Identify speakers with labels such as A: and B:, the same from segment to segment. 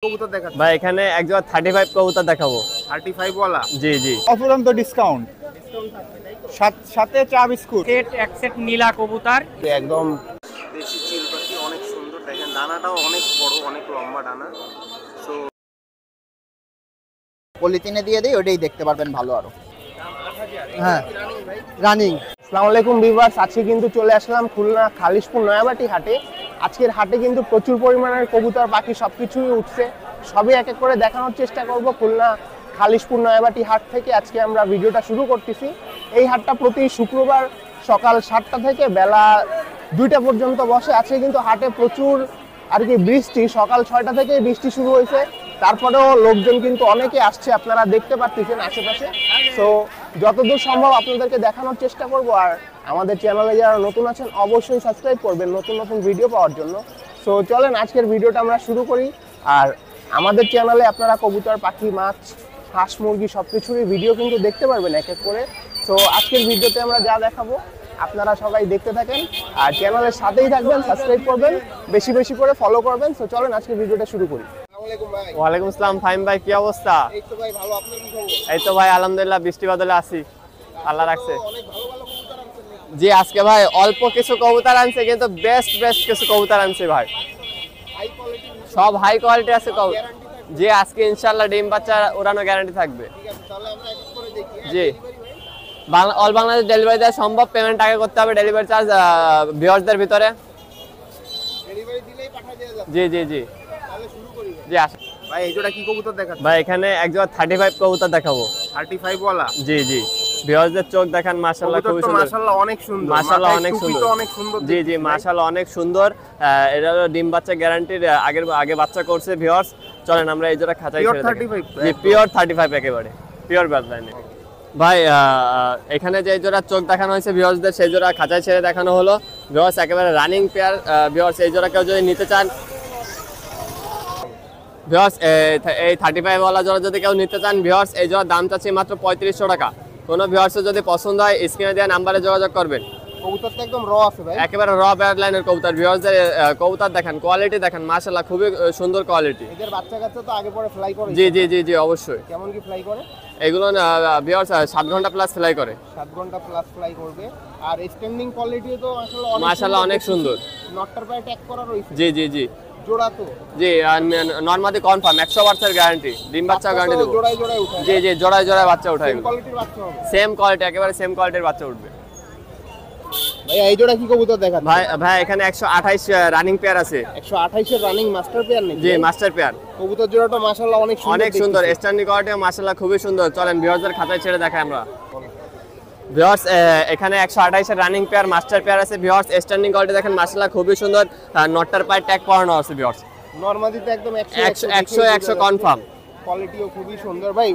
A: কবুতর দেখাচ্ছি
B: ভাই এখানে এক জোড়া 35 কবুতর দেখাবো।
A: 35 ওয়ালা
B: জি জি
C: অফুরন্ত ডিসকাউন্ট, সাথে চা বিস্কুট,
D: সেট এক সেট নীলা কবুতর
A: একদম দেশি চিল পাখি, অনেক সুন্দর। দেখেন ডানাটাও অনেক বড়, অনেক লম্বা ডানা। সো
C: পলিথিনে দিয়ে দিই, ওটাই দেখতে পারবেন ভালো আরো। হ্যাঁ রানিং।
B: আসসালামু আলাইকুম ভিউয়ার্স, আজকে কিন্তু চলে আসলাম খুলনা খালিশপুর নয়াবাটি হাটে। আজকের হাটে কিন্তু প্রচুর পরিমাণের কবুতর পাখি সবকিছুই উঠছে, সবই এক এক করে দেখানোর চেষ্টা করব খুলনা খালিশপুর নয়াবাটি হাট থেকে। আজকে আমরা ভিডিওটা শুরু করতেছি। এই হাটটা প্রতি শুক্রবার সকাল 7টা থেকে বেলা 2টা পর্যন্ত বসে। আজকে কিন্তু হাটে প্রচুর আর কি বৃষ্টি, সকাল 6টা থেকে বৃষ্টি শুরু হয়েছে, তারপরেও লোকজন কিন্তু অনেকে আসছে, আপনারা দেখতে পাচ্ছেন আশেপাশে। তো যতদূর সম্ভব আপনাদেরকে দেখানোর চেষ্টা করব। আর আমাদের চ্যানেলে যারা নতুন আছেন অবশ্যই সাবস্ক্রাইব করবেন নতুন নতুন ভিডিও পাওয়ার জন্য। সো চলেন আজকের ভিডিওটা আমরা শুরু করি। আর আমাদের চ্যানেলে আপনারা কবুতর, পাখি, মাছ, হাঁস, মুরগি সব কিছুরই ভিডিও কিন্তু দেখতে পারবেন এক এক করে। সো আজকের ভিডিওতে আমরা যা দেখাবো আপনারা সবাই দেখতে থাকেন আর চ্যানেলের সাথেই থাকবেন, সাবস্ক্রাইব করবেন, বেশি বেশি করে ফলো করবেন। সো চলেন আজকে ভিডিওটা শুরু করি। ওয়ালাইকুম আসসালাম ফাহিম ভাই, কি অবস্থা?
A: এই তো ভাই ভালো, আপনার কি খবর?
B: এই তো ভাই আলহামদুলিল্লাহ, বৃষ্টি বাদলে আছি, আল্লাহ রাখছে।
A: অনেক ভালো ভালো কবুতর আনছেন।
B: জি আজকে ভাই অল্প কিছু কবুতর আনছে, কিন্তু বেস্ট কিছু কবুতর আনছে ভাই,
A: হাই কোয়ালিটি,
B: সব হাই কোয়ালিটি আছে কবুতর।
A: গ্যারান্টি থাকবে।
B: জি আজকে ইনশাআল্লাহ ডিম বাচ্চা উড়ানো গ্যারান্টি থাকবে।
A: ঠিক আছে, তাহলে আমরা এক এক করে দেখি।
B: জি অল বাংলাদেশ ডেলিভারি দেওয়া সম্ভব, পেমেন্ট আগে করতে হবে, ডেলিভারি চার্জ ভিউয়ার্সদের ভিতরে।
A: ডেলিভারি দিলেই পাঠিয়ে দেওয়া যাবে।
B: জি জি জি
A: তাহলে শুরু করি
B: জি আসেন
A: ভাই। এই জোড়া কি কবুতর দেখাচ্ছি?
B: ভাই এখানে এক জোড়া 35 কবুতর দেখাবো।
A: 35 ওয়ালা।
B: জি জি ভিউয়ার্সদের চোখ দেখান, মাশাআল্লাহ খুবই সুন্দর,
A: মাশাআল্লাহ অনেক সুন্দর,
B: মাশাআল্লাহ
A: মাথায়
B: অনেক
A: টুপি
B: সুন্দর।
A: তো অনেক সুন্দর।
B: জি জি মাশাআল্লাহ অনেক সুন্দর। এটা হলো ডিম বাচ্চা গ্যারান্টির, আগে বাচ্চা করছে ভিউয়ার্স। চলেন আমরা এই জোড়া খাঁচায় ছেড়ে দেখি। জি পিওর 35 একেবারে পিওর ব্লাডলাইনে। ভাই এখানে যে জোড়া চোখ দেখানো হয়েছে ভিউয়ার্সদের, সেই জোড়া খাঁচায় ছেড়ে দেখানো হলো ভিউয়ার্স, একেবারে রানিং পেয়ার। ভিউয়ার্স এই জোড়া কেউ যদি নিতে চান, ভিউয়ার্স এই 35 ওয়ালা জোড়া যদি কেউ নিতে চান ভিউয়ার্স, এই জোড়ার দাম চাচ্ছি মাত্র 3500 টাকা। কোনো ভিউয়ার্সের যদি পছন্দ হয় স্ক্রিনে দেওয়া নাম্বারে যোগাযোগ করবেন।
A: কবুতরটা একদম র আছে ভাই,
B: একেবারে র ব্লাডলাইনের কবুতর। ভিউয়ার্সদের কবুতর দেখেন, কোয়ালিটি দেখেন, মাশাআল্লাহ খুবই সুন্দর কোয়ালিটি।
A: এদের বাচ্চা কাচ্চা তো আগে পরে ফ্লাই করে।
B: জি জি জি জি অবশ্যই।
A: কেমন কি ফ্লাই করে?
B: এগুলো ভিউয়ার্স 7 ঘন্টা প্লাস ফ্লাই করে।
A: 7 ঘন্টা প্লাস ফ্লাই করবে। আর স্ট্যান্ডিং কোয়ালিটিও তো
B: মাশাআল্লাহ অনেক সুন্দর।
A: নটটার পায়ে ট্যাগ করা রয়েছে।
B: জি জি জি
A: জোড়া তো
B: জি নরমালি কনফার্ম 100% গ্যারান্টি, ডিম বাচ্চা গ্যারান্টি দেবো।
A: জোড়ায় জোড়ায় উঠে।
B: জি জি জোড়ায় জোড়ায় বাচ্চা উঠায়,
A: সেম কোয়ালিটির বাচ্চা হবে।
B: সেম কোয়ালিটি, একেবারে সেম কোয়ালিটির বাচ্চা উঠবে।
A: ভাই এই জোড়া কি কবুতর দেখাচ্ছেন?
B: ভাই এখানে 128 রানিং পেয়ার আছে।
A: 128 এর রানিং মাস্টার পেয়ার নাকি?
B: জি মাস্টার পেয়ার।
A: কবুতর জোড়াটা মাশাআল্লাহ অনেক সুন্দর,
B: অনেক সুন্দর, স্ট্যান্ডিং কোয়ালিটি মাশাআল্লাহ খুবই সুন্দর। চলেন ভিউয়ার্সদের খাতায় ছেড়ে দেখাই আমরা। ভিউয়ার্স এখানে 128 এর রানিং পেয়ার মাস্টার পেয়ার আছে ভিউয়ার্স, স্ট্যান্ডিং কোয়ালিটি দেখেন মাশাআল্লাহ খুবই সুন্দর। নটটার পায়ে ট্যাগ পরানো আছে ভিউয়ার্স,
A: নরমালি তো একদম
B: 100 কনফার্ম।
A: কোয়ালিটিও খুবই সুন্দর ভাই।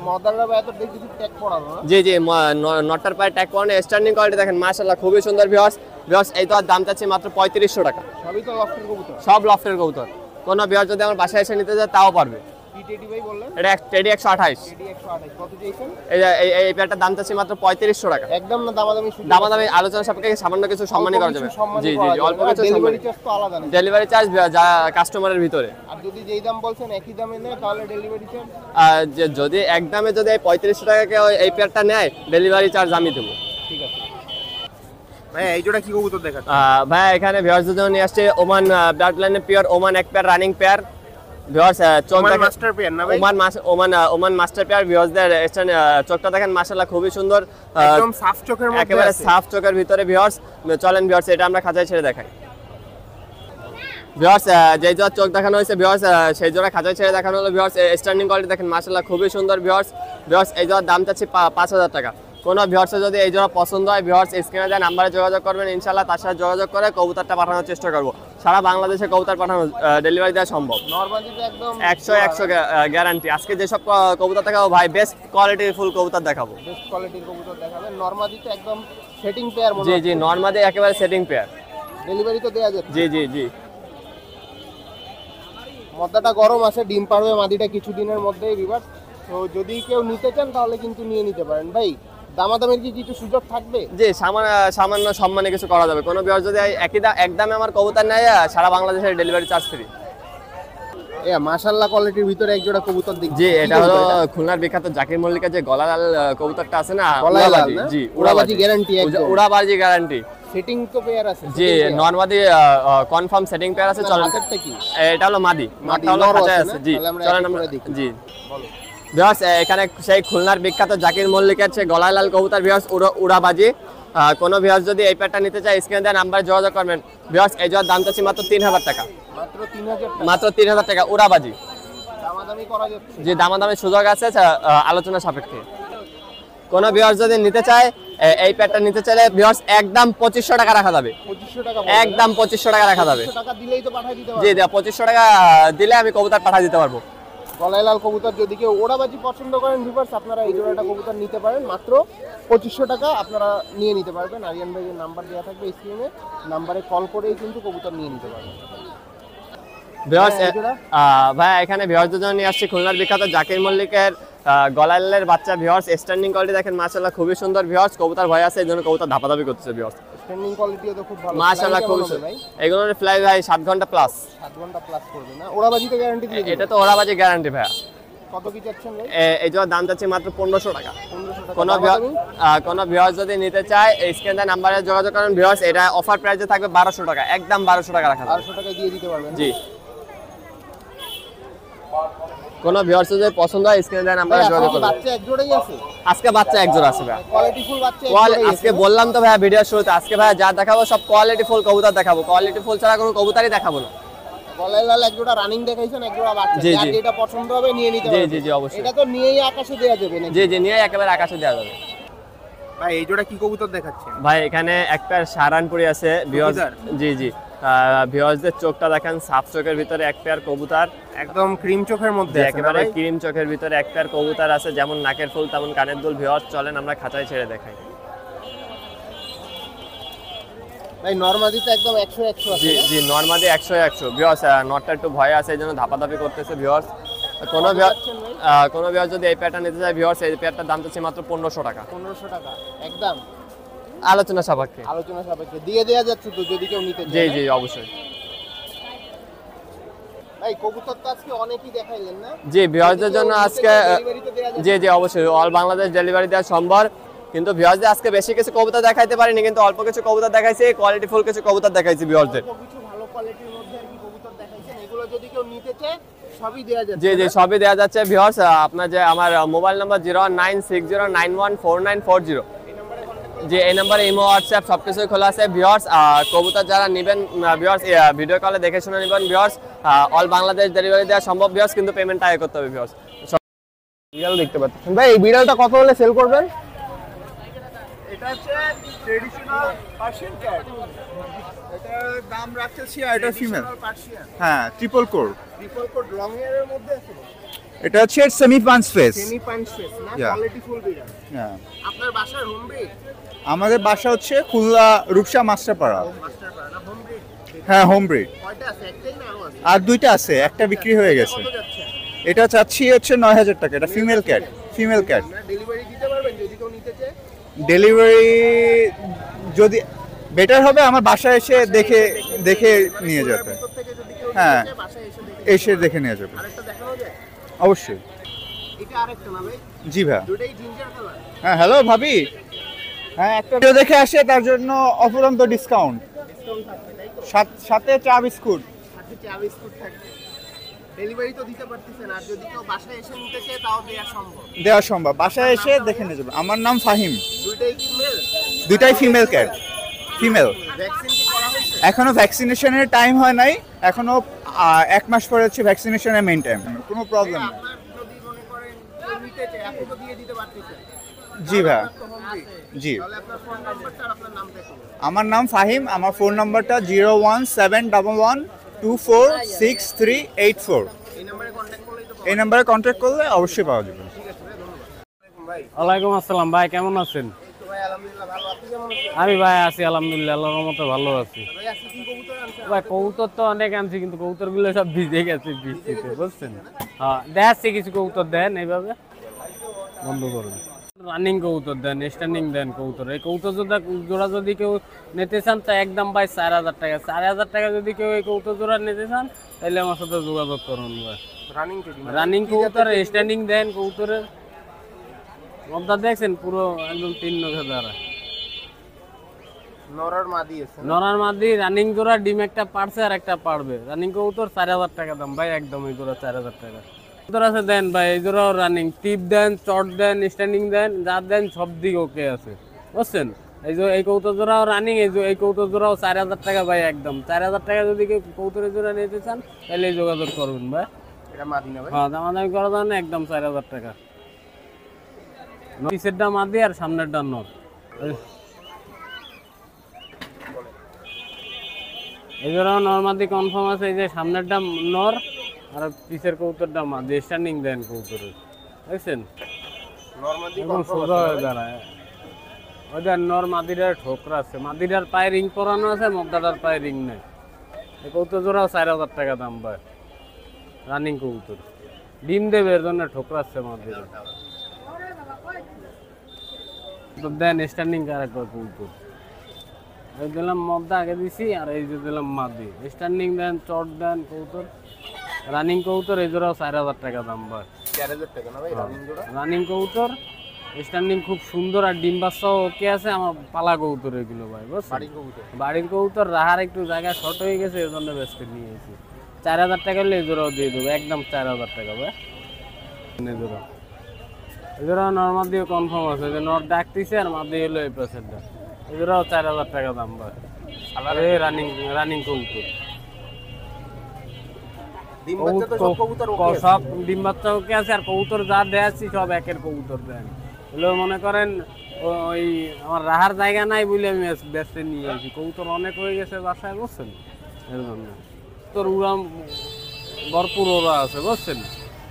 A: মদাররা এত দেখি ট্যাগ পরানো না?
B: জি জি নটটার পায়ে ট্যাগ পরানো, স্ট্যান্ডিং কোয়ালিটি দেখেন মাশাআল্লাহ খুবই সুন্দর ভিউয়ার্স। এই তো আর দাম চাচ্ছি মাত্র 3500 টাকা।
A: সবই তো লফটের কবুতর,
B: সব লফটের কবুতর। কোনো ভিউয়ার যদি আমার বাসায় এসে নিতে যায় তাও পারবে।
A: কি টেডি ভাই বললেন?
B: এটা টেডি 128।
A: টেডি 128 কত চাইছেন?
B: এই পেয়ারটার দাম চাচ্ছি মাত্র 3500 টাকা।
A: একদম না দামাদামি সুযোগ?
B: দামাদামি আলোচনা সাপেক্ষে সামান্য কিছু সম্মানই করা যাবে। জি জি জি অল্প কিছু।
A: ডেলিভারি চার্জ তো আলাদা না?
B: ডেলিভারি চার্জ যা কাস্টমারের ভিতরে।
A: আর যদি যেই দাম বলছেন একই দামে নেয় তাহলে ডেলিভারি চার্জ?
B: যদি একদমে যদি 3500 টাকাকে এই পেয়ারটা নেয়, ডেলিভারি চার্জ আমি দেবো।
A: ঠিক আছে ভাই। এই জোড়া কি কবুতর দেখাচ্ছেন?
B: ভাই এখানে ভিউয়ার্সদের জন্য নিয়ে আসছে ওমান ব্লাডলাইনের পিওর ওমান এক pair running pair viewers.
A: Oman master pair না ভাই?
B: ওমান মাস্টার পেয়ার ভিউয়ার্সদের চোখটা দেখেন মাশাআল্লাহ খুবই সুন্দর,
A: একদম সাফ চোখের মধ্যে,
B: একেবারে সাফ চোখের ভিতরে ভিউয়ার্স। চলেন ভিউয়ার্স এটা আমরা খাঁচায় ছেড়ে দেখাই। ভিউয়ার্স যেই জোড়া চোখ দেখানো হয়েছে ভিউয়ার্স, সেই জোড়া খাঁচায় ছেড়ে দেখানো হলো ভিউয়ার্স। স্ট্যান্ডিং কোয়ালিটি দেখেন মাশাআল্লাহ খুবই সুন্দর ভিউয়ার্স। এই জোড়ার দাম চাচ্ছি 5000 টাকা। কোনো ভিউয়ার্সের যদি এই জোড়া পছন্দ হয় ভিউয়ার্স স্ক্রিনে দেওয়া নাম্বারে যোগাযোগ করবেন, ইনশাআল্লাহ তার সাথে যোগাযোগ করে কবুতরটা পাঠানোর চেষ্টা করব। সারা বাংলাদেশে কবুতর পাঠানো, ডেলিভারি দেওয়া সম্ভব।
A: নরমালি তো একদম
B: 100 গ্যারান্টি। আজকে যেসব কবুতর দেখাবো ভাই বেস্ট কোয়ালিটির ফুল কবুতর দেখাবো,
A: বেস্ট কোয়ালিটির কবুতর দেখাবেন। নরমালি তো একদম সেটিং পেয়ার মনে
B: জি
A: হয়।
B: জি নরমালি একেবারে সেটিং পেয়ার।
A: ডেলিভারি তো দেয়া যাবে?
B: জি জি জি
A: মদ্দাটা গরম আছে, ডিম পারবে মাদিটা কিছুদিনের মধ্যেই বিভাগ। তো যদি কেউ নিতে চান তাহলে কিন্তু নিয়ে নিতে পারেন। ভাই দামাদামের কি কিছু সুযোগ থাকবে?
B: জি সামান্য সম্মানে কিছু করা যাবে। কোনো ভিউয়ার যদি একদমে আমার কবুতর নেয়, সারা বাংলাদেশের ডেলিভারি চার্জ ফ্রি।
A: এ মাশাআল্লাহ কোয়ালিটির ভিতরে এক জোড়া কবুতর দেখছি।
E: জি,
A: কি
E: এটা হলো
A: কবুতর এটা?
E: খুলনার বিখ্যাত জাকির মল্লিকের যে গলালাল কবুতরটা আছে না,
A: গলায় লাল
E: উড়াবাজি।
A: না?
E: জি,
A: উড়াবাজি গ্যারান্টি একদম।
E: উড়াবাজি গ্যারান্টি।
A: সেটিং তো পেয়ার আছে।
E: জি, নরমাদি কনফার্ম সেটিং পেয়ার আছে। চলেন,
A: মার্কেটটা কি?
E: এটা হলো মাদি, মাঠটা হলো
A: নর
E: খাঁচায়
A: আছে
E: আছে।
A: না?
E: জি,
A: তাহলে আমরা
E: চলেন
A: এক এক
E: আমরা
A: করে দেখি।
E: জি ভিউয়ার্স, এখানে সেই খুলনার বিখ্যাত জাকির মল্লিকের যে গলায় লাল কবুতর ভিউয়ার্স উড়াবাজি। কোনো ভিউয়ার্স যদি এই পেয়ারটা নিতে চায় স্ক্রিনে দেওয়া নাম্বারে যোগাযোগ করবেন। ভিউয়ার্স, এই জোড়ার দাম চাচ্ছি মাত্র 3000 টাকা।
A: মাত্র 3000 টাকা।
E: মাত্র 3000 টাকা উড়াবাজি।
A: দামাদামি করা যাচ্ছে।
E: যে দামাদামের সুযোগ আছে আলোচনা সাপেক্ষে। কোন ভিউয়ার্স যদি নিতে চায় এই প্যাডটা নিতে চাইলে ভিউয়ার্স একদম 2500 টাকা রাখা যাবে।
A: 2500 টাকা।
E: একদম 2500 টাকা রাখা যাবে।
A: 2500 টাকা দিলেই তো পাঠিয়ে দিতে
E: জি,
A: পারবেন।
E: 2500 টাকা দিলে আমি কবুতর পাঠিয়ে দিতে পারবো।
A: গলায় লাল কবুতর যদি কেউ ওড়াবাজি পছন্দ করেন ভিউয়ার্স, আপনারা এই জোড়াটা কবুতর নিতে পারেন। মাত্র 2500 টাকা আপনারা নিয়ে নিতে পারবেন। আরিয়ান ভাইয়ের নাম্বার দেওয়া থাকবে স্ক্রিনে, নাম্বারে কল করেই কিন্তু কবুতর নিয়ে নিতে পারবেন।
E: ভিউয়ার্স,
A: হ্যাঁ, এই জোড়া?
E: ভাই এখানে ভিউয়ার্সদের জন্য নিয়ে আসছি খুলনার বিখ্যাত জাকির মল্লিকের গলালের বাচ্চা। ভিউয়ার্স, স্ট্যান্ডিং কোয়ালিটি দেখেন মাশাআল্লাহ খুবই সুন্দর। ভিউয়ার্স, কবুতর ভয় আছে, এইজন্য কবুতর ধাপাধাপি করতেছে। ভিউয়ার্স,
A: স্ট্যান্ডিং কোয়ালিটিও তো খুব ভালো।
E: মাশাআল্লাহ
A: ফ্লাই
E: খুবই
A: কেমন হবে
E: সুন্দর।
A: ভাই?
E: এগুলোর ফ্লাই ভাই 7 ঘন্টা প্লাস।
A: 7 ঘন্টা প্লাস করবে না? ওড়াবাজিতে গ্যারান্টি দিয়ে
E: এটা
A: দিবেন?
E: তো ওড়াবাজি গ্যারান্টি ভাই।
A: কত কি চাচ্ছেন ভাই?
E: এই জন্য দাম চাচ্ছি মাত্র 1500 টাকা।
A: 1500 টাকা।
E: কোনো ভিউয়ার্স যদি নিতে চায় এই স্ক্রিনে নাম্বারে যোগাযোগ করেন। ভিউয়ার্স, এটা অফার প্রাইসে থাকবে 1200 টাকা। একদম 1200 টাকা রাখা যাবে।
A: 1200 টাকায় দিয়ে দিতে পারবেন।
E: জি, কোনো ভিউয়ার্স যদি পছন্দ হয় স্ক্রিনে নাম্বারে
A: ভাই,
E: যোগাযোগ
A: আজকে কি
E: করবেন।
A: বাচ্চা এক জোড়াই আছে?
E: আজকে বাচ্চা এক জোড়া আছে ভাই।
A: কোয়ালিটি ফুল বাচ্চা এক জোড়াই
E: আজকে
A: আছে।
E: বললাম তো ভাই ভিডিওর শুরুতে, আজকে ভাই যা দেখাবো সব কোয়ালিটি ফুল কবুতর দেখাবো। কোয়ালিটি ফুল ছাড়া কোনো কবুতরই দেখাবো না।
A: গলায় লাল এক জোড়া রানিং দেখাইছেন, এক জোড়া বাচ্চা।
E: জি,
A: যার
E: জি।
A: যেটা পছন্দ হবে নিয়ে নিতে
E: জি,
A: পারবেন।
E: জি, জি, অবশ্যই।
A: এটা তো নিয়েই আকাশে দেয়া যাবে নাকি?
E: জি, জি, নিয়ে একেবারে আকাশে দেওয়া যাবে।
A: ভাই এই জোড়া কি কবুতর দেখাচ্ছেন?
E: ভাই এখানে একটা সারানপুরি আছে ভিউয়ার্স। জি, জি, ভিউয়ার্সদের চোখটা দেখেন, সাফ চোখের ভিতরে এক পেয়ার কবুতর।
A: একদম ক্রিম চোখের মধ্যে আছে না
E: একেবারে
A: ভাই?
E: ক্রিম চোখের ভিতরে এক পেয়ার কবুতর আছে, যেমন নাকের ফুল তেমন কানের দুল। ভিউয়ার্স, চলেন আমরা খাঁচায় ছেড়ে দেখাই।
A: ভাই নরমালি তো একদম 100 100 আছে
E: জি,
A: না?
E: জি, নরমালি 100 100। ভিউয়ার্স, নটটা একটু ভয় আছে, এই জন্য ধাপাধাপি করতেছে। ভিউয়ার্স, কোনো ভিউয়ার্স যদি এই প্যাটার্ন নিতে চায় ভিউয়ার্স, এই প্যাটার্নটার দাম চাচ্ছি মাত্র 1500 টাকা।
A: 1500 টাকা একদম
E: আলোচনা সাপেক্ষে।
A: আলোচনা সাপেক্ষে দিয়ে দেয়া যাচ্ছে তো যদি কেউ নিতে
E: জি,
A: চায়।
E: জি, অবশ্যই।
A: ভাই কবুতর তো আজকে অনেকই দেখাইলেন না?
E: জি, ভিউয়ার্সদের জন্য আজকে
A: ডেলিভারি তো দেয়া যাবে?
E: জি, জি, অবশ্যই অল বাংলাদেশ ডেলিভারি দেওয়া সম্ভব। কিন্তু ভিউয়ার্সদের আজকে বেশি কিছু কবুতর দেখাইতে পারিনি, কিন্তু অল্প কিছু কবুতর দেখাইছি, কোয়ালিটি ফুল কিছু কবুতর দেখাইছি ভিউয়ার্সদের।
A: অল্প কিছু ভালো কোয়ালিটির মধ্যে আর কি কবুতর দেখাইছেন, এগুলো যদি কেউ নিতে চায় সবই দেয়া যাচ্ছে।
E: জি, জি,
A: না?
E: সবই দেওয়া যাচ্ছে। ভিউয়ার্স, আপনার যে আমার মোবাইল নাম্বার 09609149490। জি, এই নাম্বারে ইমো হোয়াটসঅ্যাপ সবকিছুই খোলা আছে। ভিউয়ার্স, কবুতর যারা নেবেন ভিউয়ার্স ভিডিও কলে দেখে শুনে নেবেন। ভিউয়ার্স, অল বাংলাদেশ ডেলিভারি দেওয়া সম্ভব ভিউয়ার্স, কিন্তু পেমেন্টটা আগে করতে হবে ভিউয়ার্স।
B: বিড়াল দেখতে পাচ্ছেন ভাই, এই বিড়ালটা কত হলে সেল করবেন?
F: এটা হচ্ছে ট্রেডিশনাল পার্সিয়ান ক্যাট। এটার দাম রাখতেছি, আর এটা ফিমেল।
A: পার্সিয়ান
F: হ্যাঁ, triple coat.
A: Triple coat long হেয়ারের মধ্যে আছে,
F: এটা হচ্ছে semi punch face.
A: Semi punch face না?
F: Yeah.
A: কোয়ালিটি ফুল বিড়াল।
F: হ্যাঁ,
A: আপনার বাসার হোম ব্রিড?
F: আমাদের বাসা হচ্ছে খুলনা রূপসা মাস্টারপাড়া।
A: মাস্টার পাড়া না হোম ব্রিড?
F: হ্যাঁ, হোম ব্রিড।
A: কয়টা আছে? একটাই না আরো আছে?
F: আর দুইটা আছে, একটা বিক্রি হয়ে গেছে।
A: কত যাচ্ছে?
F: এটা চাচ্ছি হচ্ছে 9000 টাকা। এটা ফিমেল ক্যাট। ফিমেল ক্যাট
A: না ডেলিভারি দিতে পারবেন যদি কেউ নিতে চায়?
F: ডেলিভারি যদি বেটার হবে আমার বাসায় এসে দেখে দেখে নিয়ে যেতে।
A: ভিতর থেকে যদি কেউ
F: হ্যাঁ।
A: নিতে চায় বাসায় এসে দেখে।
F: এসে দেখে নিয়ে যাবে
A: আরেকটা দেখানো যায়?
F: অবশ্যই।
A: এটা আরেকটা না ভাই?
F: জি ভাই।
A: দুটোই জিঞ্জার কালার।
F: হ্যাঁ, হ্যালো ভাবি। হ্যাঁ, একটা ভিডিও দেখে আসে তার জন্য অফুরন্ত ডিসকাউন্ট।
A: ডিসকাউন্ট থাকবে তাই তো?
F: সাথে চা বিস্কুট
A: সাথে চা বিস্কুট থাকবে। ডেলিভারি তো দিতে পারতেছেন, আর যদি কেউ বাসায় এসে নিতে চায় তাও দেওয়া সম্ভব।
F: দেওয়া সম্ভব। বাসায় এসে দেখে নিয়ে যাবে। আমার নাম ফাহিম।
A: দুইটাই কি মেল?
F: দুইটাই ফিমেল ক্যাট। ফিমেল।
A: ভ্যাকসিন কি করা হয়েছে?
F: এখনো ভ্যাকসিনেশনের টাইম হয় নাই। এখনো 1 মাস পরে হচ্ছে ভ্যাকসিনেশনের মেইন টাইম। কোনো প্রবলেম নেই।
A: আপনার যদি মনে করেন কেউ নিতে চায় এখন তো দিয়ে দিতে পারতেছেন।
F: জি ভাই।
A: আপনার তো home breed।
F: জি,
A: তাহলে আপনার ফোন নাম্বারটা আর আপনার নামটা একটু বলুন।
F: আমার নাম ফাহিম। আমার ফোন নাম্বারটা 01711246384।
A: এই নাম্বারে কন্ট্যাক্ট করলেই তো পাবেন।
F: এই নাম্বারে কন্ট্যাক্ট করলে অবশ্যই পাওয়া যাবে।
A: ঠিক আছে ভাই, ধন্যবাদ। ভাই
D: ওয়ালাইকুম আসসালাম ভাই, কেমন আছেন?
A: তো ভাই আলহামদুলিল্লাহ ভালো। আপনি কেমন আছেন?
D: আমি ভাই আছি আলহামদুলিল্লাহ, আল্লাহর রহমতে ভালো আছি।
A: ভাই আজকে কি কবুতর আনছেন?
D: ভাই কবুতর তো অনেক আনছি, কিন্তু কবুতর গুলো সব ভিজে গেছে বৃষ্টিতে, বুঝছেন? হ্যাঁ, দেখাচ্ছি কিছু কবুতর, দেন এইভাবে বন্ধ করুন। রানিং কবুতর দেন, স্ট্যান্ডিং দেন কবুতর। এই কবুতর জোড়া যদি কেউ নিতে চান তা একদম ভাই 4000 টাকা। 4000 টাকা যদি কেউ এই কবুতর জোড়া নিতে চান তাহলে আমার সাথে যোগাযোগ করুন ভাই।
A: রানিং টেডি
D: রানিং কবুতর স্ট্যান্ডিং দেন কবুতরের মদ্দা দেখছেন পুরো একদম 3 নখে দ্বারা
A: নরার মাদি আছে
D: নরার মাদি রানিং জোড়া ডিম একটা পারছে আর একটা পারবে। রানিং কবুতর 4000 টাকা দাম ভাই, একদম এই জোড়া 4000 টাকা। কবুতর আছে দেন ভাই, এই জোড়াও রানিং, টিপ দেন, চট দেন, স্ট্যান্ডিং দেন, যা দেন সব দিক ওকে আছে বুঝছেন। এই কবুতর জোড়াও রানিং, এই কবুতর জোড়াও 4000 টাকা ভাই, একদম 4000 টাকা। যদি কেউ কবুতরের জোড়া নিতে চান তাহলে যোগাযোগ করবেন ভাই।
A: এটা মাদি না ভাই?
D: হ্যাঁ, দামাদামি করা যাবে না, একদম 4000 টাকা। পিছেরটা মাদি আর সামনেরটা নর। এই জোড়াও নর মাদি কনফার্ম আছে। এই যে সামনেরটা নর আর পিছের কবুতরটা মাদি, স্ট্যান্ডিং দেন কবুতরের দেখছেন
A: নরমাদি
D: এখন সোজা হয়ে দাঁড়ায়। ওইটার নর মাদিটার ঠোকরা আছে, মাদিটার পায়ে রিং পরানো আছে, মদ্দাটার পায়ে রিং নেই। এই কবুতর জোড়াও 4000 টাকা দাম ভাই, রানিং কবুতর, ডিম দেবে এর জন্য ঠোকরাচ্ছে মাদিটা। তো দেন স্ট্যান্ডিং ক্যারেক্টার কবুতর। এই দিলাম মদ্দা আগে দিছি আর এই যে দিলাম মাদি। স্ট্যান্ডিং দেন, চট দেন কবুতর, রানিং কবুতর। এই জোড়াও 4000 টাকা দাম ভাই,
A: 4000 টাকা না ভাই রানিং জোড়া?
D: রানিং কবুতর, স্ট্যান্ডিং খুব সুন্দর আর ডিম বাচ্চাও ওকে আছে। আমার পালা কবুতর এগুলো ভাই বুঝছেন,
A: বাড়ির কবুতর।
D: বাড়ির কবুতর। রাহার একটু জায়গা শর্ট হয়ে গেছে এর জন্য বেচতে নিয়ে এসেছি। 4000 টাকা হলে এই জোড়াও দিয়ে দেবো, একদম 4000 টাকা ভাই। এই জোড়া নর্মাল দিয়ে কনফার্ম আছে যে নর ডাকতেছে আর মাদি হলো এই পাশেরটা। এই জোড়াও 4000 টাকা দাম ভাই, রানিং কবুতর।
A: ডিম বাচ্চা তো সব কবুতর ওকে আছে?
D: সব ডিম বাচ্চা ওকে আছে আর কবুতর যা দেয়াচ্ছি সব একের কবুতর দেন। এগুলো মনে করেন ওই আমার রাহার জায়গা নাই বলে আমি বেচতে নিয়ে আসি। কবুতর অনেক হয়ে গেছে বাসায় বুঝছেন, এর জন্য তোর উড়াম ভরপুর ওরা আছে বুঝছেন।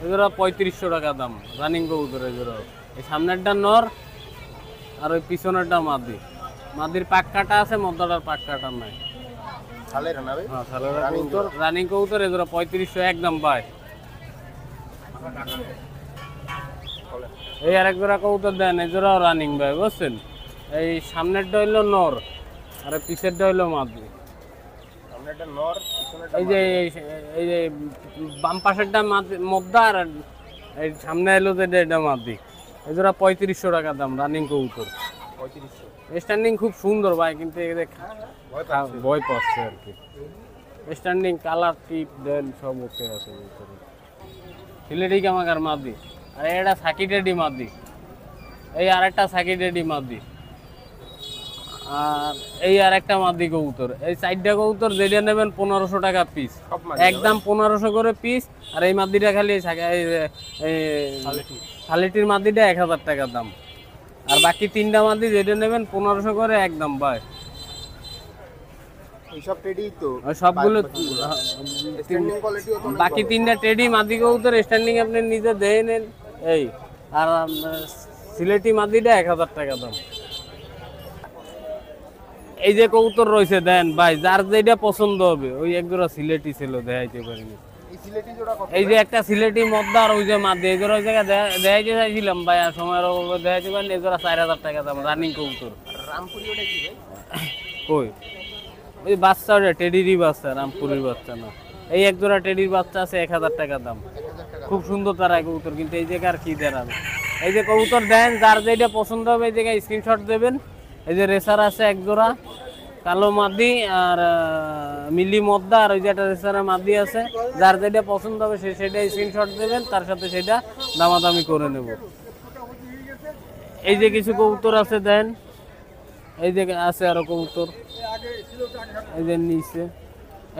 D: এগুলো 3500 টাকা দাম রানিং কবুতর। এগুলো এই সামনেরটা নর আর ওই পিছনেরটা মাদি। মাদির পাক কাটা আছে, মদ্দাটার পাক কাটা নাই।
A: ছালের না ভাই?
D: হ্যাঁ, রানিং কবুতর। এগুলো 3500 একদম ভাই। এই আরেক জোড়া কবুতর দেন, এই জোড়াও রানিং ভাই বুঝছেন। এই সামনেরটা হইলো নর আর পিছেরটা হইলো মাদি।
A: সামনেটা নর, পিছনেটা
D: এই যে বাম পাশেরটা মদ্দা আর এই সামনে এলো যে এটা মাদি। এই জোড়া 3500 টাকা দাম রানিং কবুতর।
A: 3500।
D: স্ট্যান্ডিং খুব সুন্দর ভাই, কিন্তু ভয় পাচ্ছে আর কি। স্ট্যান্ডিং, কালার, টিপ দেন সব ওকে আছে। সিলেটি কামাকার মাদি আর এটা সাকিটেডি মাদি। এই আরেকটা সাকিটেডি মাদি আর এই আরেকটা মাদি কবুতর। এই 4টা কবুতর যেটা নেবেন 1500 টাকা পিস, একদম 1500 করে পিস। আর এই মাদিটা খালি শালিটির মাদিটা 1000 টাকা দাম। আর বাকি 3টা মাদি যেটা নেবেন 1500 করে একদম ভাই।
A: এইসব টেডি তো
D: সবগুলো
A: স্ট্যান্ডিং কোয়ালিটিও তো
D: বাকি 3টা টেডি মাদি কবুতর, স্ট্যান্ডিং আপনি নিজে দেখে নেন। এই আর সিলেটি মাদিটা 1000 টাকা দাম। এই যে কবুতর রয়েছে দেন ভাই, যার যেটা পছন্দ হবে। ওই এক জোড়া সিলেটি ছিল দেখাইতে পারিনি।
A: এই সিলেটি জোড়া কত?
D: এই যে একটা সিলেটি মদ্দা আর ওই যে মাদি, এই জোড়া ওই জায়গায় দেখাইতে চাইছিলাম ভাই, আর সময়ের অভাবে দেখাইতে পারিনি। এই জোড়া 4000 টাকা দাম রানিং কবুতর।
A: রামপুরি ওটা কি ভাই?
D: কই ওই বাচ্চা, ওটা টেডিরই বাচ্চা, রামপুরের বাচ্চা না। এই এক জোড়া টেডির বাচ্চা আছে 1000 টাকা দাম, খুব সুন্দর তারা কবুতর। কিন্তু এই জায়গায় আর কি দেখাবে, এই যে কবুতর দেন যার যেটা পছন্দ হবে এই জায়গায় স্ক্রিনশট দেবেন। এই যে রেসার আছে এক জোড়া কালো মাদি আর মিলি মদ্দা, আর ওই যে একটা রেসারের মাদি আছে। যার যেটা পছন্দ হবে সে সেটা স্ক্রিনশট দেবেন, তার সাথে সেটা দামাদামি করে নেব। এই যে কিছু কবুতর আছে দেন, এই যে আছে আরো কবুতর, এই যে নিচে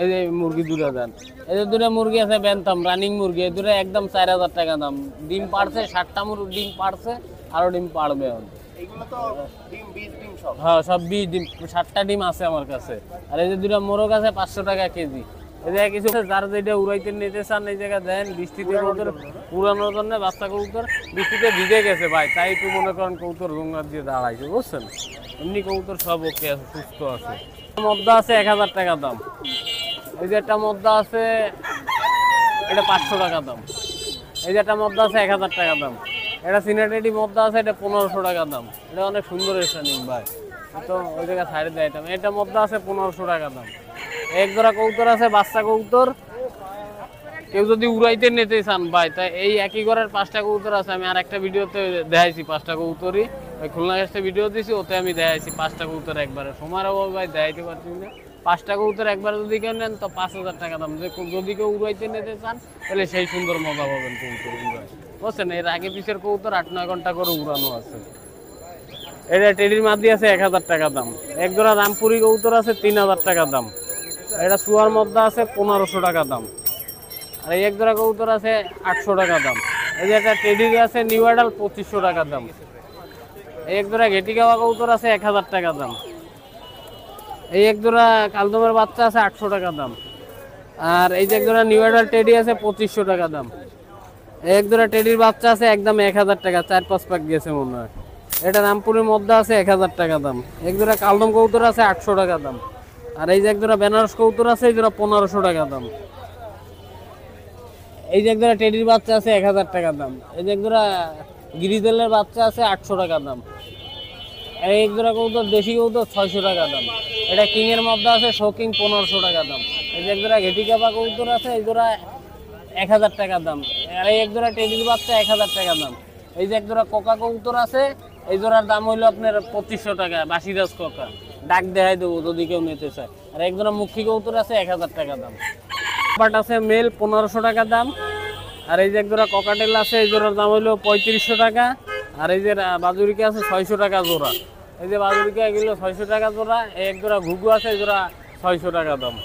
D: এই যে মুরগি দুটা দেন। এই যে দুটা মুরগি আছে বেনতাম রানিং মুরগি, এই দুটো একদম 4000 টাকা দাম। ডিম পাড়ছে, 7টা ডিম পাড়ছে, আরো ডিম পাড়বে।
A: এইগুলো তো ডিম, বীজ ডিম সব।
D: হ্যাঁ, সব ডিম, 7টা ডিম আছে আমার কাছে। আর এই যে দুটা মোরগ আছে 500 টাকা কেজি। এই জায়গায় কিছু যার যেটা উড়াইতে নিতে চান এই জায়গায় দেন। বৃষ্টিতে কবুতর উড়ানোর জন্য বাচ্চা কবুতর বৃষ্টিতে ভিজে গেছে ভাই, তাই একটু মনে করেন কবুতর গঙ্গার দিয়ে দাঁড়াইছে বুঝছেন। এমনি কবুতর সব ওকে আছে, সুস্থ আছে। মদ্দা আছে 1000 টাকা দাম। এই যে একটা মদ্দা আছে, এটা 500 টাকা দাম। এই যে একটা মদ্দা আছে 1000 টাকা দাম। এটা সিনাটেডি মদ্দা আছে, এটা 1500 টাকা দাম। এটা অনেক সুন্দর স্ট্যান্ডিং ভাই, তো ওই জায়গায় সাইডে দিতাম। এটা মদ্দা আছে 1500 টাকা দাম। এক জোড়া কবুতর আছে বাচ্চা কবুতর, কেউ যদি উড়াইতে নিতে চান ভাই, তাই এই একই ঘরের 5টা কবুতর আছে। আমি আর একটা ভিডিওতে দেখাইছি 5টা কবুতরই, ওই খুলনা গেছে ভিডিও দিয়েছি, ওতে আমি দেখাইছি 5টা কবুতর একবারে। সময়ের অভাবে ভাই দেখাইতে পারছি না। 5টা কবুতর একবারে যদি কেউ নেন তো 5000 টাকা দাম। যদি কেউ উড়াইতে নিতে চান তাহলে সেই সুন্দর মজা পাবেন কবুতর উড়াই, বুঝছেন? এর আগে পিছের কবুতর 8-9 ঘন্টা করে উড়ানো আছে। এটা টেডির মাদি আছে 1000 টাকা দাম। এক জোড়া রামপুরি কবুতর আছে 3000 টাকা দাম। এটা সুয়ার মধ্যে আছে 1500 টাকা দাম। আর এই এক জোড়া কবুতর আছে 800 টাকা দাম। এই যে একটা টেডি আছে নিউ অ্যাডাল 2500 টাকা দাম। এই এক জোড়া ঘেটি গাওয়া কবুতর আছে 1000 টাকা দাম। এই এক জোড়া কালদমের বাচ্চা আছে 800 টাকা দাম। আর এই যে এক জোড়া নিউ অ্যাডাল টেডি আছে 2500 টাকা দাম। এই এক জোড়া টেডির বাচ্চা আছে একদম 1000 টাকা, 4-5 পাক গেছে মনে হয়। এটা রামপুরের মধ্যে আছে 1000 টাকা দাম। এক জোড়া কালদম কবুতর আছে 800 টাকা দাম। আর এই যে এক জোড়া বেনারস কবুতর আছে, এই জোড়া 1500 টাকা দাম। এই যে এক জোড়া টেডির বাচ্চা আছে 1000 টাকা দাম। এই যে এক জোড়া গিরিজেলের বাচ্চা আছে 800 টাকা দাম। এই এক জোড়া কবুতর দেশি কবুতর 600 টাকা দাম। এটা কিং এর মধ্যে আছে শোকিং 1500 টাকা দাম। এই যে এক জোড়া ঘেটি কাপা কবুতর আছে, এই জোড়া 1000 টাকা দাম। আর এই এক জোড়া টেডির বাচ্চা 1000 টাকা দাম। এই যে এক জোড়া কোকা কবুতর আছে, এই জোড়ার দাম হইলো আপনার 2500 টাকা, বাসিরাজ কোকা। ডাক দেখাই দেবো যদি কেউ নিতে চায়। আর এক জোড়া মুখী কবুতর আছে 1000 টাকা দাম। বাট আছে মেল 1500 টাকা দাম। আর এই যে এক জোড়া ককাটেল আছে, এই জোড়ার দাম হইলো 3500 টাকা। আর এই যে বাজুরিকা আছে 600 টাকা জোড়া। এই যে বাজুরিকা এগুলো 600 টাকা জোড়া। এই এক জোড়া ঘুঘু আছে, এই জোড়া 600 টাকা দাম।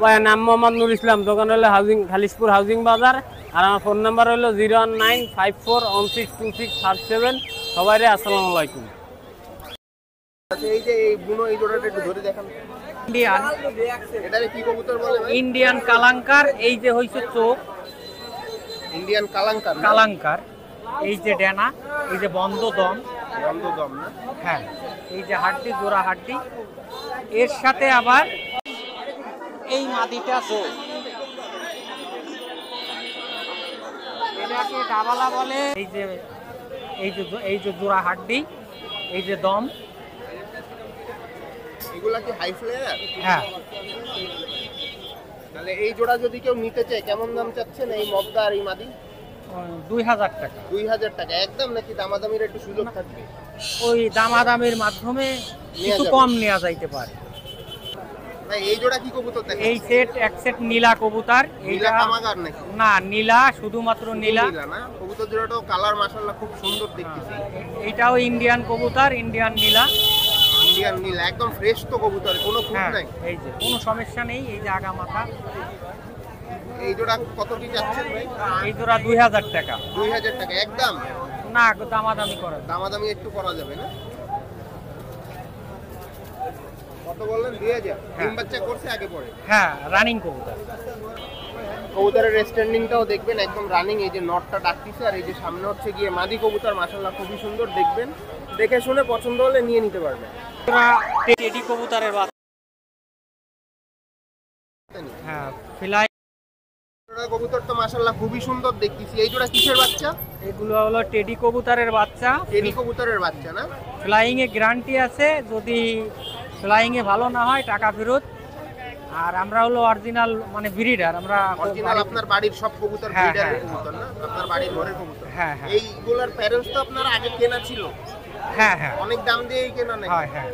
D: ভাই নাম মোহাম্মদ নুর ইসলাম, দোকান হলো হাউজিং খালিশপুর হাউজিং বাজার। আর আমার ফোন নাম্বার হলো 01954162637। সবাই আসসালামু আলাইকুম।
A: আচ্ছা, এই যে এই বুনো এই জোড়াটা একটু ধরে দেখান।
G: ইন্ডিয়ান
A: এটাকে কি কবুতর বলে ভাই?
G: ইন্ডিয়ান কালাঙ্কার। এই যে হইছে চোখ
A: ইন্ডিয়ান কালাঙ্কার না?
G: কালাঙ্কার, এই যে ডেনা, এই যে বন্ধ দম,
A: বন্ধ দম না?
G: হ্যাঁ, এই যে হাড্ডি, জোড়া হাড্ডি। এর সাথে আবার এই মাদিটা চোখ, এটাকে ডাবালা বলে। এই যে জোড়া হাড্ডি, এই যে দম।
A: এগুলা কি হাই ফ্লেয়ার?
G: হ্যাঁ,
A: তাহলে এই জোড়া যদি কেউ নিতে চায় কেমন দাম চাচ্ছেন এই মদ্দা আর এই মাদি?
G: 2000 টাকা।
A: 2000 টাকা একদম, নাকি দামাদামির একটু সুযোগ থাকবে?
G: ওই দামাদামির মাধ্যমে কিছু
A: যাবে।
G: কম নেওয়া যাইতে পারে।
A: ভাই এই জোড়া কি কবুতর দেখেন?
G: এই সেট এক সেট নীলা কবুতর।
A: নীলা কামাগার নাকি?
G: না, নীলা, শুধুমাত্র নীলা।
A: নীলা না? কবুতর জোড়াটাও কালার মাশাআল্লাহ খুব সুন্দর দেখতেছি।
G: এটাও ইন্ডিয়ান কবুতর, ইন্ডিয়ান নীলা।
A: ইন্ডিয়ান নীলা একদম ফ্রেশ তো কবুতর, কোনো খুঁত
G: হ্যাঁ,
A: নাই।
G: এই যে কোনো সমস্যা নেই। এই যে আগা মাথা।
A: এই জোড়া কত কি যাচ্ছেন ভাই?
G: এই জোড়া 2000 টাকা।
A: 2000 টাকা একদম?
G: না, দামাদামি করে।
A: দামাদামি একটু করা যাবে না? কত বললেন? 2000? ডিম বাচ্চা করছে আগে পরে?
G: হ্যাঁ, রানিং কবুতর।
A: কবুতরের স্ট্যান্ডিংটাও দেখবেন একদম রানিং। এই যে নটটা ডাকতেছে আর এই যে সামনে হচ্ছে গিয়ে মাদি কবুতর, মাশাআল্লাহ খুবই সুন্দর। দেখবেন, দেখে শুনে পছন্দ হলে নিয়ে নিতে পারবেন।
G: টেডি কবুতরের বাচ্চা। হ্যাঁ, ফ্লাই।
A: কবুতর তো মাশাআল্লাহ খুবই সুন্দর দেখতেছি। এই জোড়া কিসের বাচ্চা?
G: এগুলো হলো টেডি কবুতরের বাচ্চা।
A: টেডি কবুতরের বাচ্চা না?
G: ফ্লাইং এ গ্যারান্টি আছে, যদি ফ্লাইং এ ভালো না হয় টাকা ফেরত। আর আমরা হলো অরিজিনাল মানে ব্রিডার। আমরা
A: অরিজিনাল আপনার বাড়ির সব কবুতর
G: হ্যাঁ,
A: ব্রিডারের
G: হ্যাঁ।
A: কবুতর না? আপনার বাড়ির ঘরের কবুতর।
G: হ্যাঁ, হ্যাঁ।
A: এইগুলার প্যারেন্টস তো আপনার আগে কেনা ছিল?
G: হ্যাঁ, হ্যাঁ,
A: অনেক দাম দিয়েই কেনা নাকি?
G: হ্যাঁ, হ্যাঁ।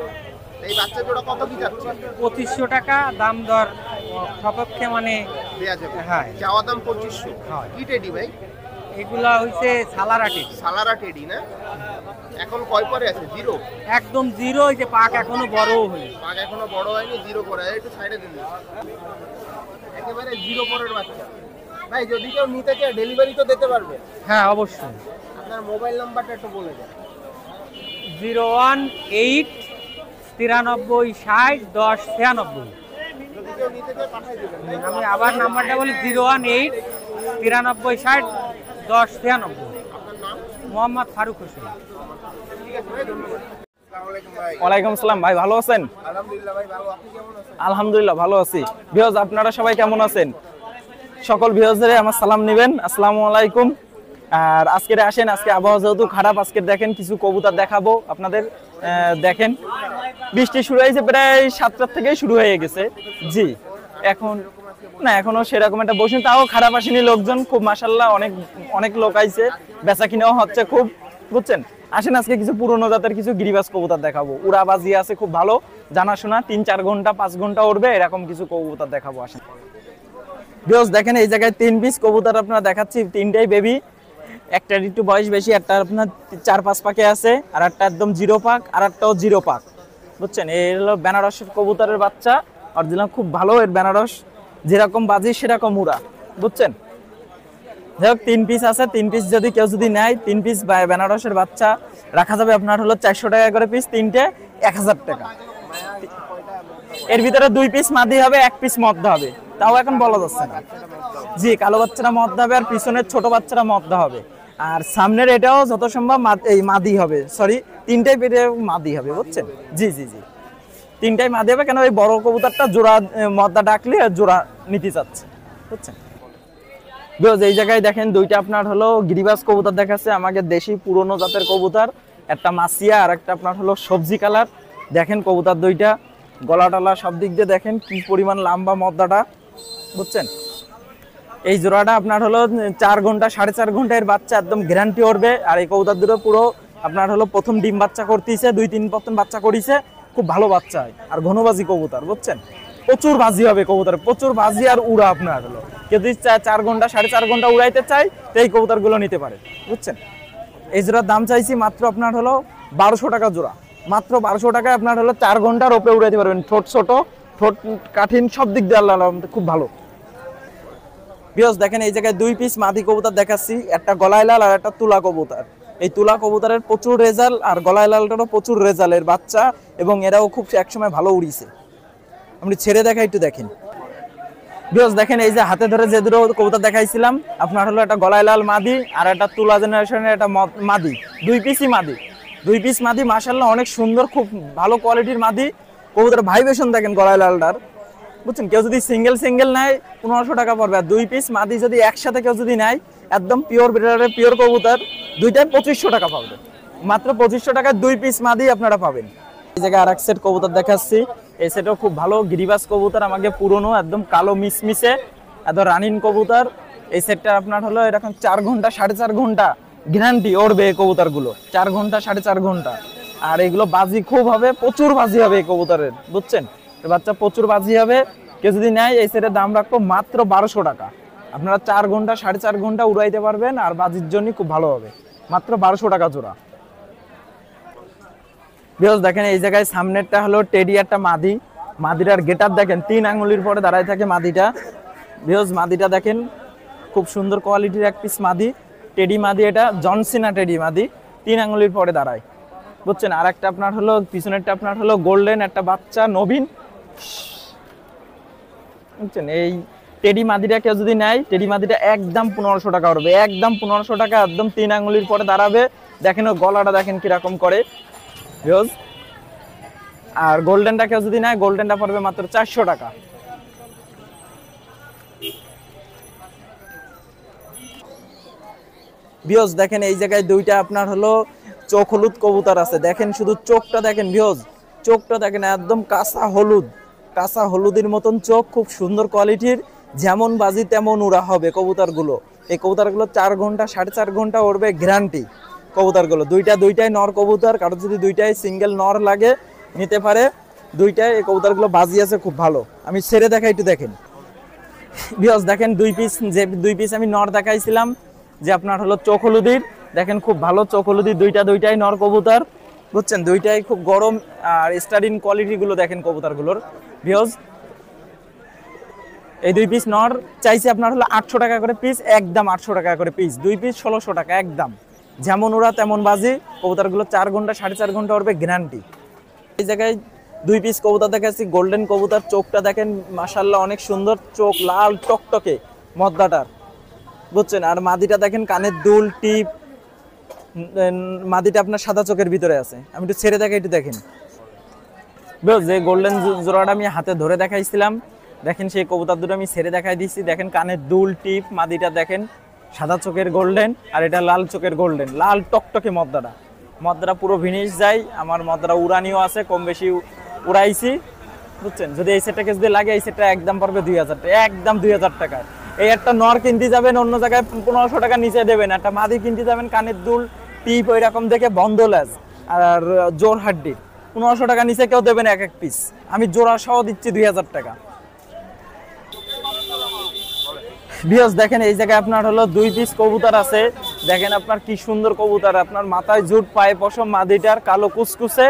A: এই বাচ্চা জোড়া কত কি যাচ্ছে?
G: 2500 টাকা দাম দর সপক্ষে মানে
A: দেয়া যাবে?
G: হ্যাঁ।
A: চাওয়া দাম 2500।
G: হ্যাঁ।
A: কি টেডি ভাই?
G: এগুলা হইছে সালারাটি।
A: সালারা টেডি না? এখন কয় পরে আছে? জিরো?
G: একদম জিরো। এই যে পাক এখনো বড়ও হয়নি।
A: পাক এখনো বড় হয়নি, জিরো পরে। একটু সাইডে দিন। একেবারে জিরো পরের বাচ্চা। ভাই যদি কেউ নিতে চায় ডেলিভারি তো দিতে পারবে?
G: হ্যাঁ, অবশ্যই।
A: আপনার মোবাইল নাম্বারটা একটু বলে দেন।
G: 018 93 60 10 96।
A: যদি কেউ নিতে চায় পাঠিয়ে দেবেন।
G: আমি আবার নাম্বারটা বলি 018 93 60 10 96।
A: আপনার নাম?
G: মোহাম্মদ ফারুক হোসেন।
A: ঠিক আছে ভাই, ধন্যবাদ। আসসালামু আলাইকুম ভাই।
H: ওয়ালাইকুম আসসালাম ভাই, ভালো আছেন?
A: আলহামদুলিল্লাহ ভাই ভালো। আপনি কেমন আছেন?
H: আলহামদুলিল্লাহ ভালো আছি। ভিউয়ার্স আপনারা সবাই কেমন আছেন? সকল ভিউয়ারদের আমার সালাম নেবেন, আসসালামু আলাইকুম। আর আজকে আসেন, আজকে আবহাওয়া যেহেতু খারাপ, আজকে দেখেন কিছু কবুতর দেখাবো আপনাদের। দেখেন বৃষ্টি শুরু হয়েছে, প্রায় 7টার থেকেই শুরু হয়ে গেছে। জি এখন না, এখনো সেরকম একটা বসে, তাও খারাপ আসেনি লোকজন, খুব মাশাআল্লাহ অনেক লোক আইছে, বেচা কিনাও হচ্ছে খুব, বুঝছেন। আসেন আজকে কিছু পুরনো জাতের কিছু গিরিবাজ কবুতর দেখাবো, উড়াবাজি আছে খুব ভালো জানাশোনা, 3-4 ঘন্টা 5 ঘন্টা উড়বে এরকম কিছু কবুতর দেখাবো। আসেন ভিউয়ার্স, দেখেন এই জায়গায় 3 পিস কবুতর আপনারা দেখাচ্ছি, 3টাই বেবি। একটার একটু বয়স বেশি, একটা আপনার 4-5 পাকে আছে, আর একটা একদম 0 পাক, আর একটাও 0 পাক, বুঝছেন। এই হলো বেনারসের কবুতরের বাচ্চা, অরিজিনাল খুব ভালো। এর বেনারস যেরকম বাজি সেরকম উড়া, বুঝছেন। যাই হোক 3 পিস আছে, 3 পিস যদি কেউ নেয়, 3 পিস বেনারসের বাচ্চা রাখা যাবে আপনার হলো 400 টাকা করে পিস, 3টে 1000 টাকা। এর ভিতরে 2 পিস মাদি হবে, 1 পিস মদ্দা হবে, তাও এখন বলা যাচ্ছে না। জি, কালো বাচ্চারা মদ্দা হবে, আর পিছনের ছোট বাচ্চারা মদ্দা হবে, আর সামনের এটাও যত সম্ভব এই মাদি হবে। সরি, 3টাই পেটে মাদি হবে, বুঝছেন। জি জি জি, 3টাই মাদি হবে, কেন ওই বড় কবুতরটা জোড়া মদ্দা ডাকলে জোড়া নিতে চাচ্ছে, বুঝছেন। এই জায়গায় দেখেন 2টা আপনার হলো গিরিবাজ কবুতর দেখাচ্ছে আমাকে, দেশি পুরনো জাতের কবুতর, একটা মাসিয়া আর একটা আপনার হলো সবজি কালার। দেখেন কবুতর 2টা গলা টলা সব দিক দিয়ে দেখেন কি পরিমাণ লম্বা মদ্দাটা, বুঝছেন। এই জোড়াটা আপনার হলো 4 ঘন্টা 4.5 ঘন্টা এর বাচ্চা একদম গ্যারান্টি উঠবে। আর এই কবুতর দুটো পুরো আপনার হলো প্রথম ডিম বাচ্চা করতেছে, 2-3 প্রথম বাচ্চা করেছে, খুব ভালো বাচ্চা হয়। আর ঘনবাজি কবুতর, বুঝছেন, প্রচুর বাজি হবে কবুতর, প্রচুর বাজি আর উড়া। আপনার হলো কেউ যদি 4 ঘন্টা 4.5 ঘন্টা উড়াইতে চাই তো এই কবুতর গুলো নিতে পারে, বুঝছেন। এই জোড়ার দাম চাইছি মাত্র আপনার হলো 1200 টাকা জোড়া, মাত্র 1200 টাকায় আপনার হলো 4 ঘন্টার ওপরে উড়াইতে পারবেন। ঠোঁট ছোট, ঠোঁট কাঠিন, সব দিক দিয়ে আল্লাহ খুব ভালো। ভিউয়ার্স দেখেন এই জায়গায় 2 পিস মাদি কবুতর দেখাচ্ছি, একটা গলায় লাল আর একটা তুলা কবুতর। এই তুলা কবুতরের প্রচুর রেজাল্ট, আর গলায় লালটারও প্রচুর রেজাল্টের বাচ্চা, এবং এরাও খুব একসময় ভালো উড়িছে। আপনি ছেড়ে দেখা একটু দেখেন। ভিউয়ার্স দেখেন এই যে হাতে ধরে যে দুটো কবুতর দেখাইছিলাম আপনার হলো একটা গলায় লাল মাদি আর একটা তুলা জেনারেশনের একটা মাদি, 2 পিসই মাদি, 2 পিস মাদি মাশাআল্লাহ অনেক সুন্দর, খুব ভালো কোয়ালিটির মাদি কবুতর। ভাইব্রেশন দেখেন গলায় লালটার, বুঝছেন। কেউ যদি সিঙ্গেল নেয় 1500 টাকা পড়বে, আর 2 পিস মাদি যদি একসাথে কেউ যদি নেয় একদম পিওর ব্রিডারের পিওর কবুতর, 2টায় 2500 টাকা পাবেন, মাত্র 2500 টাকায় 2 পিস মাদি আপনারা পাবেন। এই জায়গায় আরেক সেট কবুতর দেখাচ্ছি, এই সেটও খুব ভালো গিরিবাজ কবুতর, আমাকে পুরনো একদম কালো মিসমিসে এত রানিন কবুতর। এই সেটটা আপনার হলো এরকম 4 ঘন্টা 4.5 ঘন্টা গ্যারান্টি উড়বে এই কবুতরগুলো, 4 ঘন্টা 4.5 ঘন্টা। আর এগুলো বাজি খুব হবে, প্রচুর বাজি হবে এই কবুতরের, বুঝছেন। বাচ্চা প্রচুর বাজি হবে, কেউ যদি নেয় এই সেটের দাম রাখবো মাত্র 1200 টাকা। আপনারা 4 ঘন্টা 4.5 ঘন্টা উড়াইতে পারবেন, আর বাজির জন্য খুব ভালো হবে, মাত্র 1200 টাকা জোড়া। ভিউয়ার্স দেখেন এই জায়গায় সামনেরটা হলো টেডি একটা মাদি, মাদিটার গেটআপ দেখেন, 3 আঙ্গুলির পরে দাঁড়ায় থাকে মাদিটা। ভিউয়ার্স মাদিটা দেখেন খুব সুন্দর কোয়ালিটির এক পিস মাদি, টেডি মাদি, এটা জনসিনা টেডি মাদি, 3 আঙ্গুলির পরে দাঁড়ায়, বুঝছেন। আর একটা আপনার হলো পিছনেরটা আপনার হলো গোল্ডেন একটা বাচ্চা নবীন, বুঝছেন। এই টেডি মাদিটা কেউ যদি নেয়, টেডি মাদিটা একদম 1500 টাকা পড়বে, একদম 1500 টাকা, একদম 3 আঙ্গুলির পরে দাঁড়াবে। দেখেন ওর গলাটা দেখেন কিরকম করে। আর গোল্ডেনটা কেউ যদি নেয়, গোল্ডেনটা পড়বে মাত্র 400 টাকা। ভিউয়ার্স দেখেন এই জায়গায় 2টা আপনার হলো চোখ হলুদ কবুতর আছে, দেখেন শুধু চোখটা দেখেন ভিউয়ার্স, চোখটা দেখেন একদম কাঁচা হলুদের মতন চোখ, খুব সুন্দর কোয়ালিটির, যেমন বাজি তেমন উড়া হবে কবুতরগুলো। এই কবুতরগুলো 4 ঘন্টা 4.5 ঘন্টা উড়বে গ্যারান্টি কবুতরগুলো। 2টাই নর কবুতর, কারো যদি 2টাই সিঙ্গেল নর লাগে নিতে পারে, 2টাই এই কবুতরগুলো বাজি আছে খুব ভালো। আমি ছেড়ে দেখা একটু দেখেন। ভিউয়ার্স দেখেন 2 পিস, যে 2 পিস আমি নর দেখাইছিলাম যে আপনার হলো চোখ হলুদির, দেখেন খুব ভালো চোখ হলুদির, 2টাই নর কবুতর, বুঝছেন। 2টাই খুব গরম, আর স্টাডিং কোয়ালিটি গুলো দেখেন কবুতরগুলোর। ভিউয়ার্স এই 2 পিস নর চাইছি আপনার হলো 800 টাকা করে পিস, একদম 800 টাকা করে পিস, 2 পিস 1600 টাকা একদম, যেমন ওরা তেমন বাজি। কবুতরগুলো 4 ঘন্টা 4.5 ঘন্টা উড়বে গ্যারান্টি। এই জায়গায় 2 পিস কবুতর দেখাচ্ছি, গোল্ডেন কবুতর, চোখটা দেখেন মাশাআল্লাহ অনেক সুন্দর চোখ, লাল টকটকে মদ্দাটার, বুঝছেন। আর মাদিটা দেখেন কানের দুল টিপ, মাদিটা আপনার সাদা চোখের ভিতরে আছে। আমি একটু ছেড়ে দেখাই, একটু দেখেন। যে গোল্ডেন জোড়াটা আমি হাতে ধরে দেখাইছিলাম, দেখেন সেই কবুতর দুটো আমি ছেড়ে দেখাই দিচ্ছি। দেখেন কানের দুল, টিপ, মাদিটা দেখেন সাদা চোখের গোল্ডেন, আর এটা লাল চোখের গোল্ডেন, লাল টকটকে মদ্দাটা পুরো ভিনিশ যায়। আমার মদ্দাটা উড়ানিও আছে, কম বেশি উড়াইছি, বুঝছেন। যদি এই সেটটাকে যদি লাগে, এই সেটটা একদম পড়বে 2000 টাকা, একদম 2000 টাকায়। এই একটা নর কিনতে যাবেন অন্য জায়গায় 1500 টাকা নিচে দেবেন, একটা মাদি কিনতে যাবেন কানের দুল, টিপ ওই রকম দেখে বন্ধ লেজ আর জোর হাড্ডির 1500 টাকা নিচে কেউ দেবেন এক পিস। আমি জোড়া সহ দিচ্ছি 2000 টাকা। বিয়স দেখেন এই জায়গায় আপনার হলো 2 পিস কবুতর আছে। দেখেন আপনার কি সুন্দর কবুতর, আপনার মাথায় জুট, পায়ে পশম, মাদিটার কালো কুসকুসে,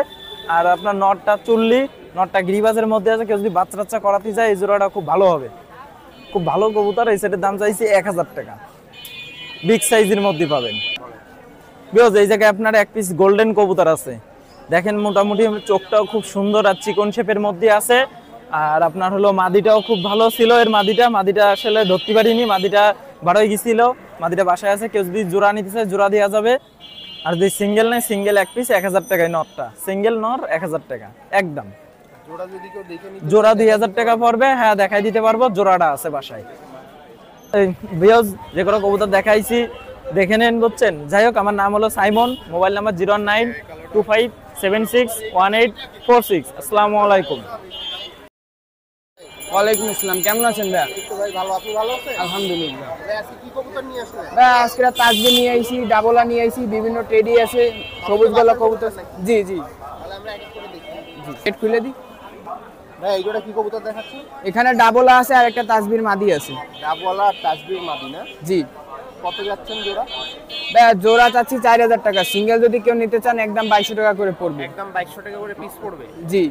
H: আর আপনার নটটা চুল্লি, নটটা গ্রিবাজের মধ্যে আছে। কেউ যদি বাচ্চা করাতে যায় এই জোড়াটা খুব ভালো হবে, খুব ভালো কবুতর। এই সেটের দাম চাইছি 1000 টাকা, বিগ সাইজের মধ্যে পাবেন। বিয়স এই জায়গায় আপনার 1 পিস গোল্ডেন কবুতর আছে। দেখেন মোটামুটি চোখটাও খুব সুন্দর আর চিকন শেপের মধ্যে আছে। আর আপনার হলো মাদিটাও খুব ভালো ছিল। এর মাদিটা আসলে ধরতে পারিনি, মাদিটা বাড়াই গেছিল, মাদিটা বাসায় আছে। কেউ যদি জোড়া নিতে চায় জোড়া দেওয়া যাবে, আর যদি সিঙ্গেল নেয় সিঙ্গেল 1 পিস 1000 টাকায়, নটটা সিঙ্গেল নর 1000 টাকা একদম। জোড়া 2000 টাকা পড়বে। হ্যাঁ দেখাই দিতে পারবো, জোড়াটা আছে বাসায়। ভিউজ যে কোনো কবুতর দেখাইছি, দেখে নেন, বুঝছেন। যাই হোক, আমার নাম হলো সাইমন, মোবাইল নাম্বার 09257618446। আসসালামু আলাইকুম।
I: ওয়ালাইকুম আসসালাম, কেমন আছেন ভাই?
A: ভাই ভালো, আপনি ভালো আছেন?
I: আলহামদুলিল্লাহ।
A: আজকে কি কবুতর নিয়ে আসলেন?
I: ভাই আজকে তাজবি নিয়ে আইছি, ডাবলা নিয়ে আইছি, বিভিন্ন টেডি আছে, সবুজ গলা কবুতর। জি জি,
A: তাহলে আমরা এক এক করে দেখি।
I: গেট খুলে দিই।
A: ভাই এই জোড়া কি কবুতর দেখাচ্ছেন?
I: এখানে ডাবলা আছে আর একটা তাজবির মাদি আছে।
A: ডাবওয়ালা আর তাসবির মাদি না?
I: জি।
A: কত যাচ্ছেন জোড়া?
I: ভাই জোড়া চাচ্ছি 4000 টাকা, সিঙ্গেল যদি কেউ নিতে চান একদম 2200 টাকা করে পড়বে।
A: একদম 2200 টাকা করে পিস পড়বে?
I: জি,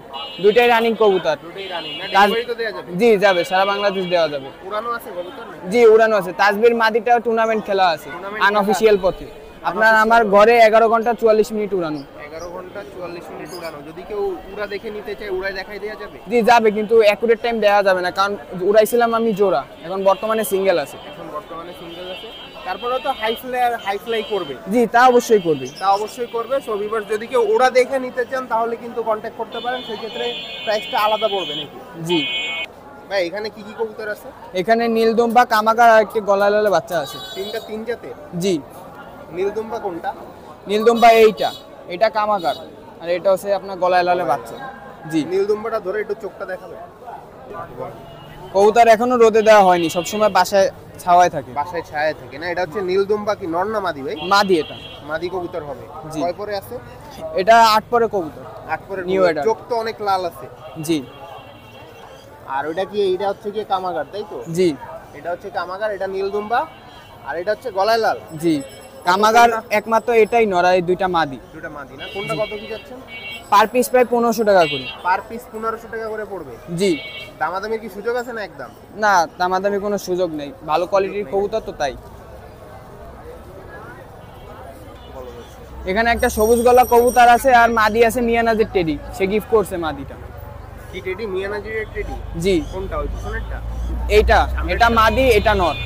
I: দুইটাই রানিং কবুতর।
A: দুটোই রানিং না? ডেলিভারি তো দেয়া যাবে?
I: জি যাবে, সারা বাংলাদেশ দেওয়া যাবে।
A: উড়ানো আছে কবুতর না?
I: জি উড়ানো আছে। তাজবির মাদিটাও টুর্নামেন্ট খেলা আছে আনঅফিশিয়াল পথে। আপনার আমার ঘরে 11 ঘন্টা 44 মিনিট উড়ানো।
A: 11 ঘন্টা 44 মিনিট উড়ানো। যদি কেউ উড়া দেখে নিতে চায় উড়াই দেখাই দেয়া যাবে?
I: জি যাবে, কিন্তু অ্যাকুরেট টাইম দেওয়া যাবে না, কারণ উড়াইছিলাম আমি জোড়া, এখন বর্তমানে সিঙ্গেল আছে।
A: এখন বর্তমানে সিঙ্গেল আছে, তারপরে তো হাই ফ্লাই করবে?
I: জি তা অবশ্যই করবে,
A: তা অবশ্যই করবে। সো ভিউয়ার্স, যদি কেউ ওড়া দেখে নিতে চান তাহলে কিন্তু কন্ট্যাক্ট করতে পারেন, সেই ক্ষেত্রে প্রাইসটা আলাদা পড়বে নাকি?
I: জি।
A: ভাই এখানে কি কি কবুতর আছে?
I: এখানে নীলদম্বা, কামাগার আর একটা গলায় লালে বাচ্চা আছে।
A: তিন জাতের?
I: জি।
A: নীলদম্বা কোনটা?
I: নীলদম্বা এটা কামাগার, আর এটা হচ্ছে আপনার গলায় লালে বাচ্চা। জি।
A: নীলদম্বাটা ধরে একটু চোখটা দেখাবে।
I: কবুতর এখনো রোদে দেওয়া হয়নি, সবসময় বাসায় ছাওয়ায় থাকে।
A: বাসায় ছায়ায় থাকে না? এটা হচ্ছে নীলদম্বা কি নর না মাদি ভাই?
I: মাদি, এটা
A: মাদি কবুতর হবে।
I: জি।
A: কয় পরে আছে?
I: এটা 8 পরে কবুতর।
A: 8 পরে
I: নিউ এডার।
A: চোখ তো অনেক লাল আছে।
I: জি।
A: আর ওটা কি, এটা হচ্ছে কি কামাগার তাই তো?
I: জি।
A: এটা হচ্ছে কামাগার, এটা নীলদম্বা, আর এটা হচ্ছে গলায় লাল।
I: জি। কামাগার একমাত্র এটাই নর, আর এই দুইটা মাদি।
A: দুটো মাদি না? কোনটা কত কি যাচ্ছেন?
I: পার পিস প্রায় 1500 টাকা করে।
A: পার পিস 1500 টাকা করে পড়বে?
I: জি।
A: দামাদামির কি সুযোগ আছে না একদম?
I: না, দামাদামি কোনো সুযোগ নেই, ভালো কোয়ালিটির কবুতর তো তাই। এখানে একটা সবুজ গলা কবুতর আছে, আর মাদি আছে মিয়ানাজের টেডি, সে গিফট করছে মাদিটা।
A: কি টেডি? মিয়ানাজির টেডি?
I: জি।
A: কোনটা, ওই পিছনেরটা?
I: এটা মাদি, এটা নর।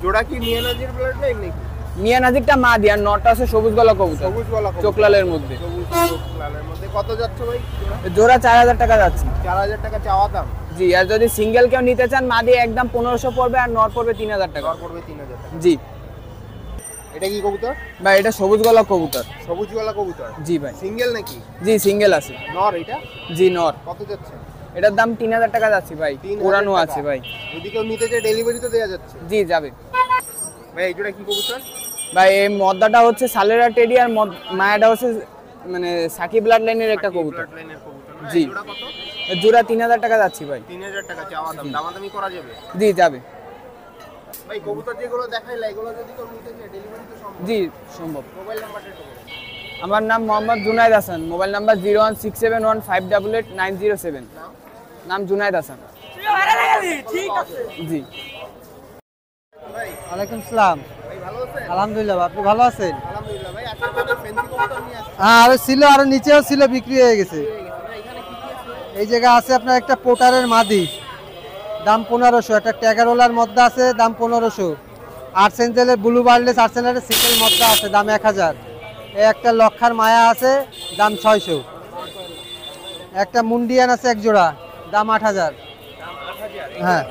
A: জোড়া কি মিয়ানাজির ব্লাড লাইন নাকি?
I: মিয়ানাজিরটা মাদি, আর নরটা আছে সবুজ গলা কবুতর,
A: সবুজ গলা কবুতর,
I: চোখলালের মধ্যে।
A: সবুজ চোখলালের মধ্যে। কত যাচ্ছে ভাই
I: জোড়া 4000 টাকা যাচ্ছে।
A: 4000 টাকা চাওয়া দাম?
I: জি। আর যদি সিঙ্গেল কেউ নিতে চান মাদি একদম 1500 পড়বে, আর নর পড়বে 3000 টাকা।
A: নর পড়বে 3000 টাকা।
I: জি।
A: এটা কি কবুতর
I: ভাই? এটা সবুজ গলা কবুতর।
A: সবুজ গলা কবুতর?
I: জি ভাই।
A: সিঙ্গেল নাকি?
I: জি সিঙ্গেল আছে।
A: নর এটা?
I: জি নর।
A: কত যাচ্ছে?
I: এটার দাম 3000 টাকা যাচ্ছে ভাই,
A: 3000
I: পুরানো
A: টাকা।
I: আছে ভাই।
A: যদি কেউ নিতে চায় ডেলিভারি তো দেওয়া যাচ্ছে?
I: জি যাবে।
A: ভাই এই জোড়া কি কবুতর?
I: ভাই এই মদ্দাটা হচ্ছে সালেরা টেডি, আর মায়াটা হচ্ছে মানে সাকি ব্লাড লাইনের একটা কবুতর।
A: ব্লাড লাইনের কবুতর না?
I: জি।
A: এই জোড়া কত?
I: এর জোড়া 3000 টাকা যাচ্ছে ভাই।
A: 3000 টাকা চাওয়া দাম। দামাদামি করা যাবে?
I: জি যাবে।
A: ভাই কবুতর যেগুলো দেখাইলা এগুলো যদি কেউ নিতে চায় ডেলিভারি তো সম্ভব?
I: জি সম্ভব।
A: মোবাইল নাম্বারটা একটু বলুন।
I: আমার নাম মোহাম্মদ জুনায়েদ হাসান, মোবাইল নাম্বার 01671588907। নাম জুনায়েদ হাসান। জি।
J: ওয়ালাইকুম সালাম।
A: ভাই ভালো আছেন?
J: আলহামদুলিল্লাহ, আপনি ভালো আছেন?
A: আলহামদুলিল্লাহ। ভাই আজকে আমাদের ফেন্সি কবুতর নিয়ে আসছে।
J: হ্যাঁ আরো ছিল, আরো নিচেও ছিল, বিক্রি হয়ে গেছে।
A: এখানে কি কি আছে?
J: এই জায়গা আছে আপনার একটা পোটারের মাদি, দাম 1500। একটা ট্যাগারোলার মধ্যে আছে, দাম 1500। আর্সেঞ্জেলের ব্লু বার্লেস আর্সেনালের সিঙ্গেল মধ্যে আছে, দাম 1000। একটা লক্ষার মায়া আছে, দাম 600। একটা মুন্ডিয়ান আছে এক জোড়া, দাম 8000।
A: দাম
J: হ্যাঁ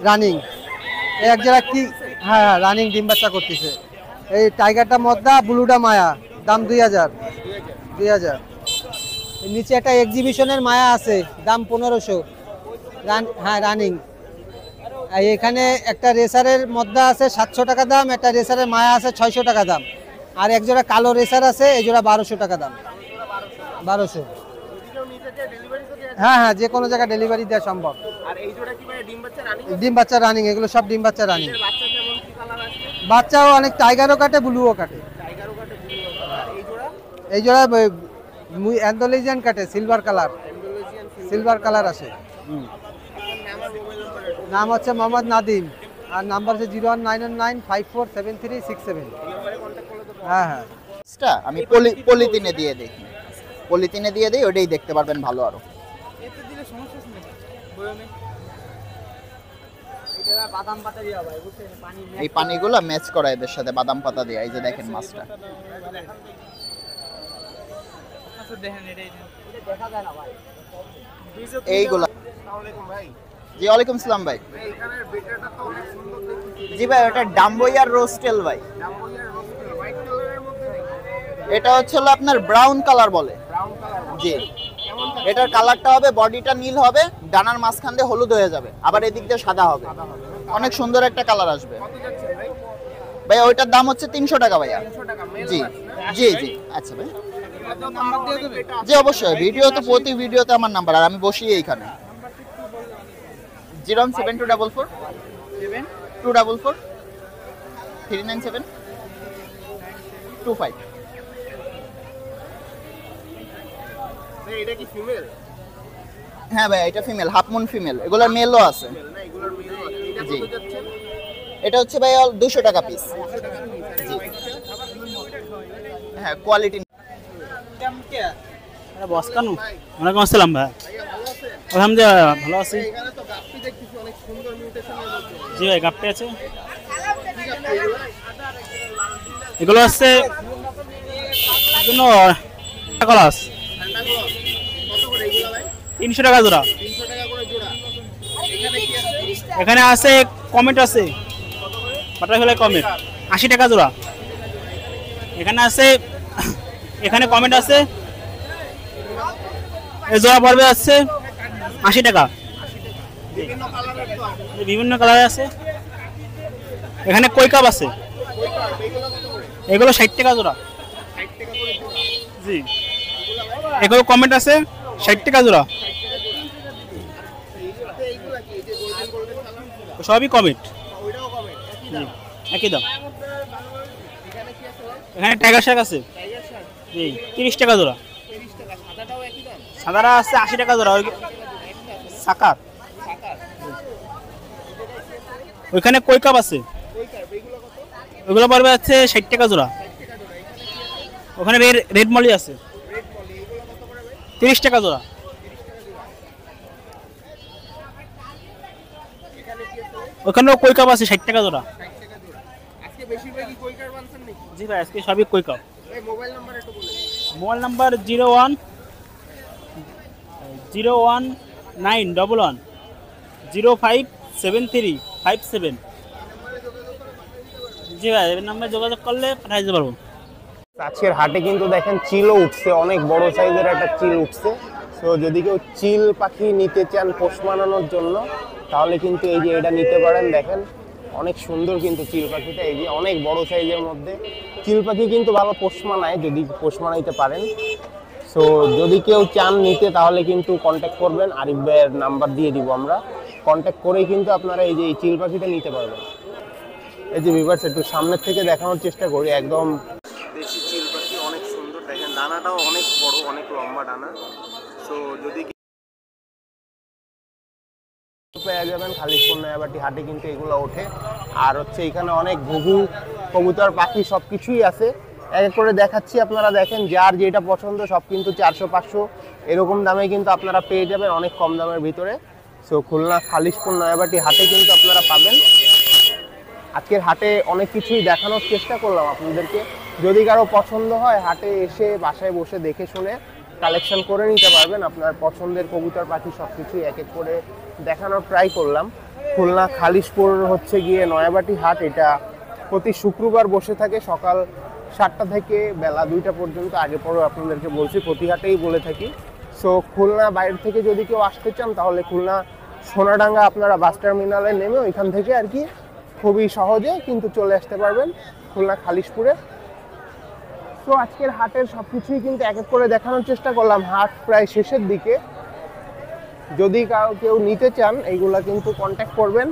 J: রানিং এক জোড়া কি হ্যাঁ হ্যাঁ রানিং ডিম বাচ্চা করতেছে। এই টাইগারটা মদ্দা, ব্লুটা মায়া, দাম 2000। নিচে একটা এক্সিবিশনের মায়া আছে, দাম 1500। হ্যাঁ রানিং। আর এখানে একটা রেসারের মদ্দা আছে 700 টাকা দাম, একটা রেসারের মায়া আছে 600 টাকা দাম, আর এক জোড়া কালো রেসার আছে, এই জোড়া 1200 টাকা দাম। 1200। হ্যাঁ হ্যাঁ, যে কোনো জায়গায় ডেলিভারি দেওয়া সম্ভব।
A: আর এই জোড়া কি ভাই ডিম বাচ্চা রানিং?
J: ডিম বাচ্চা রানিং, এগুলো সব ডিম বাচ্চা রানিং।
A: বাচ্চা কেমন কি কালার আছে?
J: বাচ্চাও অনেক টাইগারও কাটে, ব্লুও কাটে।
A: টাইগারও কাটে, ব্লুও কাটে। আর এই জোড়া?
J: এই জোড়া অ্যান্ডোলেজিয়ান কাটে, সিলভার কালার। সিলভার কালার আছে। নাম হচ্ছে মোহাম্মদ নাদিম, আর নাম্বার হচ্ছে 01999547367। হ্যাঁ হ্যাঁ।
C: আমি পলিথিনে দিয়ে দিই, ওটাই দেখতে পারবেন ভালো আরো। এই পানিগুলো ম্যাচ করা এদের সাথে বাদাম পাতা দিয়ে। এই যে দেখেন মাছটা, এইগুলা। জি ওয়ালাইকুম সালাম ভাই। জি ভাই, ওটা ডাম্বইয়ার রোস্টেল ভাই। এটা হচ্ছে আপনার ব্রাউন কালার বলে। জি, এটার কালারটা হবে, বডিটা নীল হবে, ডানার মাঝখান দিয়ে হলুদ হয়ে যাবে, আবার এদিক দিয়ে সাদা হবে। অনেক সুন্দর একটা কালার আসবে ভাই। ওইটার দাম হচ্ছে 300 টাকা ভাইয়া। জি জি জি। আচ্ছা ভাই, জি অবশ্যই। ভিডিও তো প্রতি ভিডিওতে আমার নাম্বার, আর আমি বসি এইখানে। 07244 244 39725।
A: এটা কি ফিমেল?
C: হ্যাঁ ভাই, এটা ফিমেল, হাফ মুন ফিমেল। এগুলোর মেলও আছে। জি, এটা হচ্ছে ভাই 200 টাকা পিস। জি হ্যাঁ, কোয়ালিটি।
K: বসকানু, ওয়ালাইকুম আসসালাম ভাই। আলহামদুলিল্লাহ ভালো আছি।
A: এখানে তো গাপ্পি দেখতেছি, অনেক সুন্দর মিউটেশনের মধ্যে।
K: জি ভাই, গাপ্পি আছে। এগুলো হচ্ছে জন্য কলাস 300 টাকা জোড়া।
A: 300 টাকা করে জোড়া। এখানে কি আছে?
K: এখানে আছে কমেট আছে, বাটারফ্লাই কমেট 80 টাকা জোড়া। এখানে আছে, এখানে কমেট আছে, এই জোড়া পড়বে আছে 80 টাকা। বিভিন্ন কালার আছে। এখানে কই কাপ আছে, এগুলো 60 টাকা জোড়া। জি, এগুলো কমেট আছে 60 টাকা জোড়া। সবই কমেট, একই দাম। এখানে টাইগার শাক আছে, জি 30 টাকা জোড়া। সাদারা আছে 80 টাকা জোড়া। সাকার, ওইখানে কই কাপ আছে, ওইগুলো পড়বে আছে 60 টাকা জোড়া। ওখানে রেড মলি আছে 30 টাকা জোড়া। ওখানেও কই কাপ আছে 60 টাকা জোড়া।
A: আজকে বেশিরভাগই কই কার বানছেন নাকি?
K: জি ভাই, আজকে সবই কই কাপ।
A: এই মোবাইল নাম্বার একটু বলুন।
K: Mobile number 01911 057357। জি ভাই, এই নাম্বারে যোগাযোগ করলে পাঠিয়ে দিতে পারবো।
B: আজকের হাটে কিন্তু দেখেন চিলও উঠছে, অনেক বড় সাইজের একটা চিল উঠছে। তো যদি কেউ চিল পাখি নিতে চান পোষ মানানোর জন্য, তাহলে কিন্তু এই যে এটা নিতে পারেন। দেখেন অনেক সুন্দর কিন্তু চিল পাখিটা, এই যে অনেক বড় সাইজের মধ্যে। চিল পাখি কিন্তু ভালো পোষ মানায়, যদি পোষ মানাইতে পারেন। সো যদি কেউ চান নিতে, তাহলে কিন্তু কন্ট্যাক্ট করবেন, আরিফ ভাইয়ের নাম্বার দিয়ে দিব আমরা। কন্ট্যাক্ট করেই কিন্তু আপনারা এই যে এই চিল পাখিটা নিতে পারবেন। এই যে ভিউয়ার্স, একটু সামনের থেকে দেখানোর চেষ্টা করি। একদম দেশি চিল পাখি, অনেক সুন্দর। দেখেন ডানাটাও অনেক বড়, অনেক লম্বা ডানা। সো যদি পেয়ে যাবেন খালিশপুর নয়াবাটি হাটে কিন্তু এগুলো ওঠে। আর হচ্ছে এখানে অনেক ঘুঘু, কবুতর, পাখি সবকিছুই আছে। এক এক করে দেখাচ্ছি, আপনারা দেখেন। যার যেটা পছন্দ সব কিন্তু 400-500 এরকম দামে কিন্তু আপনারা পেয়ে যাবেন, অনেক কম দামের ভিতরে। সো খুলনা খালিশপুর নয়াবাটি হাটে কিন্তু আপনারা পাবেন। আজকের হাটে অনেক কিছুই দেখানোর চেষ্টা করলাম আপনাদেরকে। যদি কারো পছন্দ হয়, হাটে এসে বাসায় বসে দেখে শুনে কালেকশন করে নিতে পারবেন। আপনার পছন্দের কবুতর পাখি সব কিছুই এক এক করে দেখানোর ট্রাই করলাম। খুলনা খালিশপুর হচ্ছে গিয়ে নয়াবাটি হাট, এটা প্রতি শুক্রবার বসে থাকে সকাল 7টা থেকে বেলা 2টা পর্যন্ত। আগে পরেও আপনাদেরকে বলছি, প্রতি হাটেই বলে থাকি। সো খুলনা বাইরে থেকে যদি কেউ আসতে চান তাহলে খুলনা সোনাডাঙ্গা আপনারা বাস টার্মিনালে নেমে ওইখান থেকে আর কি খুবই সহজে কিন্তু চলে আসতে পারবেন খুলনা খালিশপুরে। তো আজকের হাটের সব কিছুই কিন্তু এক এক করে দেখানোর চেষ্টা করলাম। হাট প্রায় শেষের দিকে। যদি কেউ নিতে চান এইগুলা কিন্তু কন্ট্যাক্ট করবেন,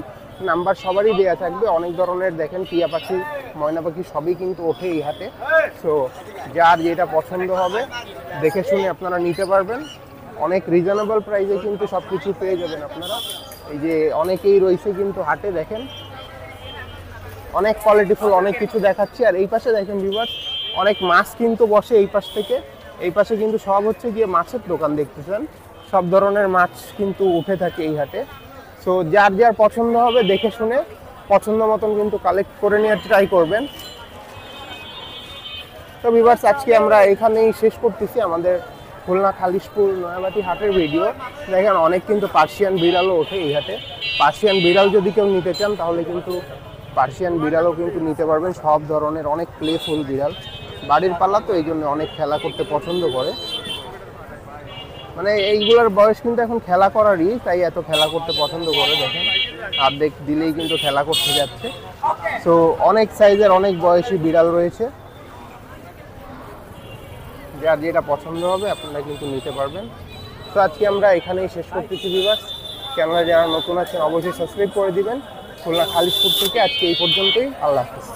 B: নাম্বার সবারই দেওয়া থাকবে। অনেক ধরনের দেখেন টিয়া পাখি, ময়না পাখি সবই কিন্তু ওঠে এই হাটে। সো যার যেটা পছন্দ হবে দেখে শুনে আপনারা নিতে পারবেন। অনেক রিজনেবল প্রাইসে কিন্তু সব কিছু পেয়ে যাবেন আপনারা। এই যে অনেকেই রয়েছে কিন্তু হাটে, দেখেন অনেক কোয়ালিটিফুল অনেক কিছু দেখাচ্ছি। আর এই পাশে দেখেন ভিউয়ার্স, অনেক মাছ কিন্তু বসে এই পাশ থেকে। এই পাশে কিন্তু সব হচ্ছে গিয়ে মাছের দোকান দেখতেছেন, সব ধরনের মাছ কিন্তু উঠে থাকে এই হাটে। সো যার যার পছন্দ হবে দেখে শুনে পছন্দ মতন কিন্তু কালেক্ট করে নেওয়ার ট্রাই করবেন। তো ভিউয়ার্স আজকে আমরা এখানেই শেষ করতেছি আমাদের খুলনা খালিশপুর নয়াবাটি হাটের ভিডিও। দেখেন অনেক কিন্তু পার্সিয়ান বিড়ালও ওঠে এই হাটে। পার্সিয়ান বিড়াল যদি কেউ নিতে চান তাহলে কিন্তু পার্সিয়ান বিড়ালও কিন্তু নিতে পারবেন। সব ধরনের অনেক প্লেফুল বিড়াল, বাড়ির পাল্লা তো এই জন্য অনেক খেলা করতে পছন্দ করে। মানে এইগুলোর বয়স কিন্তু এখন খেলা করারই, তাই এত খেলা করতে পছন্দ করে। দেখেন অর্ধেক দিলেই কিন্তু খেলা করতে যাচ্ছে। সো অনেক সাইজের অনেক বয়সী বিড়াল রয়েছে, যার যেটা পছন্দ হবে আপনারা কিন্তু নিতে পারবেন। তো আজকে আমরা এখানেই শেষ করতেছি ভিউয়ার্স। চ্যানেলে যারা নতুন আছেন অবশ্যই সাবস্ক্রাইব করে দিবেন। খুলনা খালিশপুর থেকে আজকে এই পর্যন্তই। আল্লাহ হাফেজ।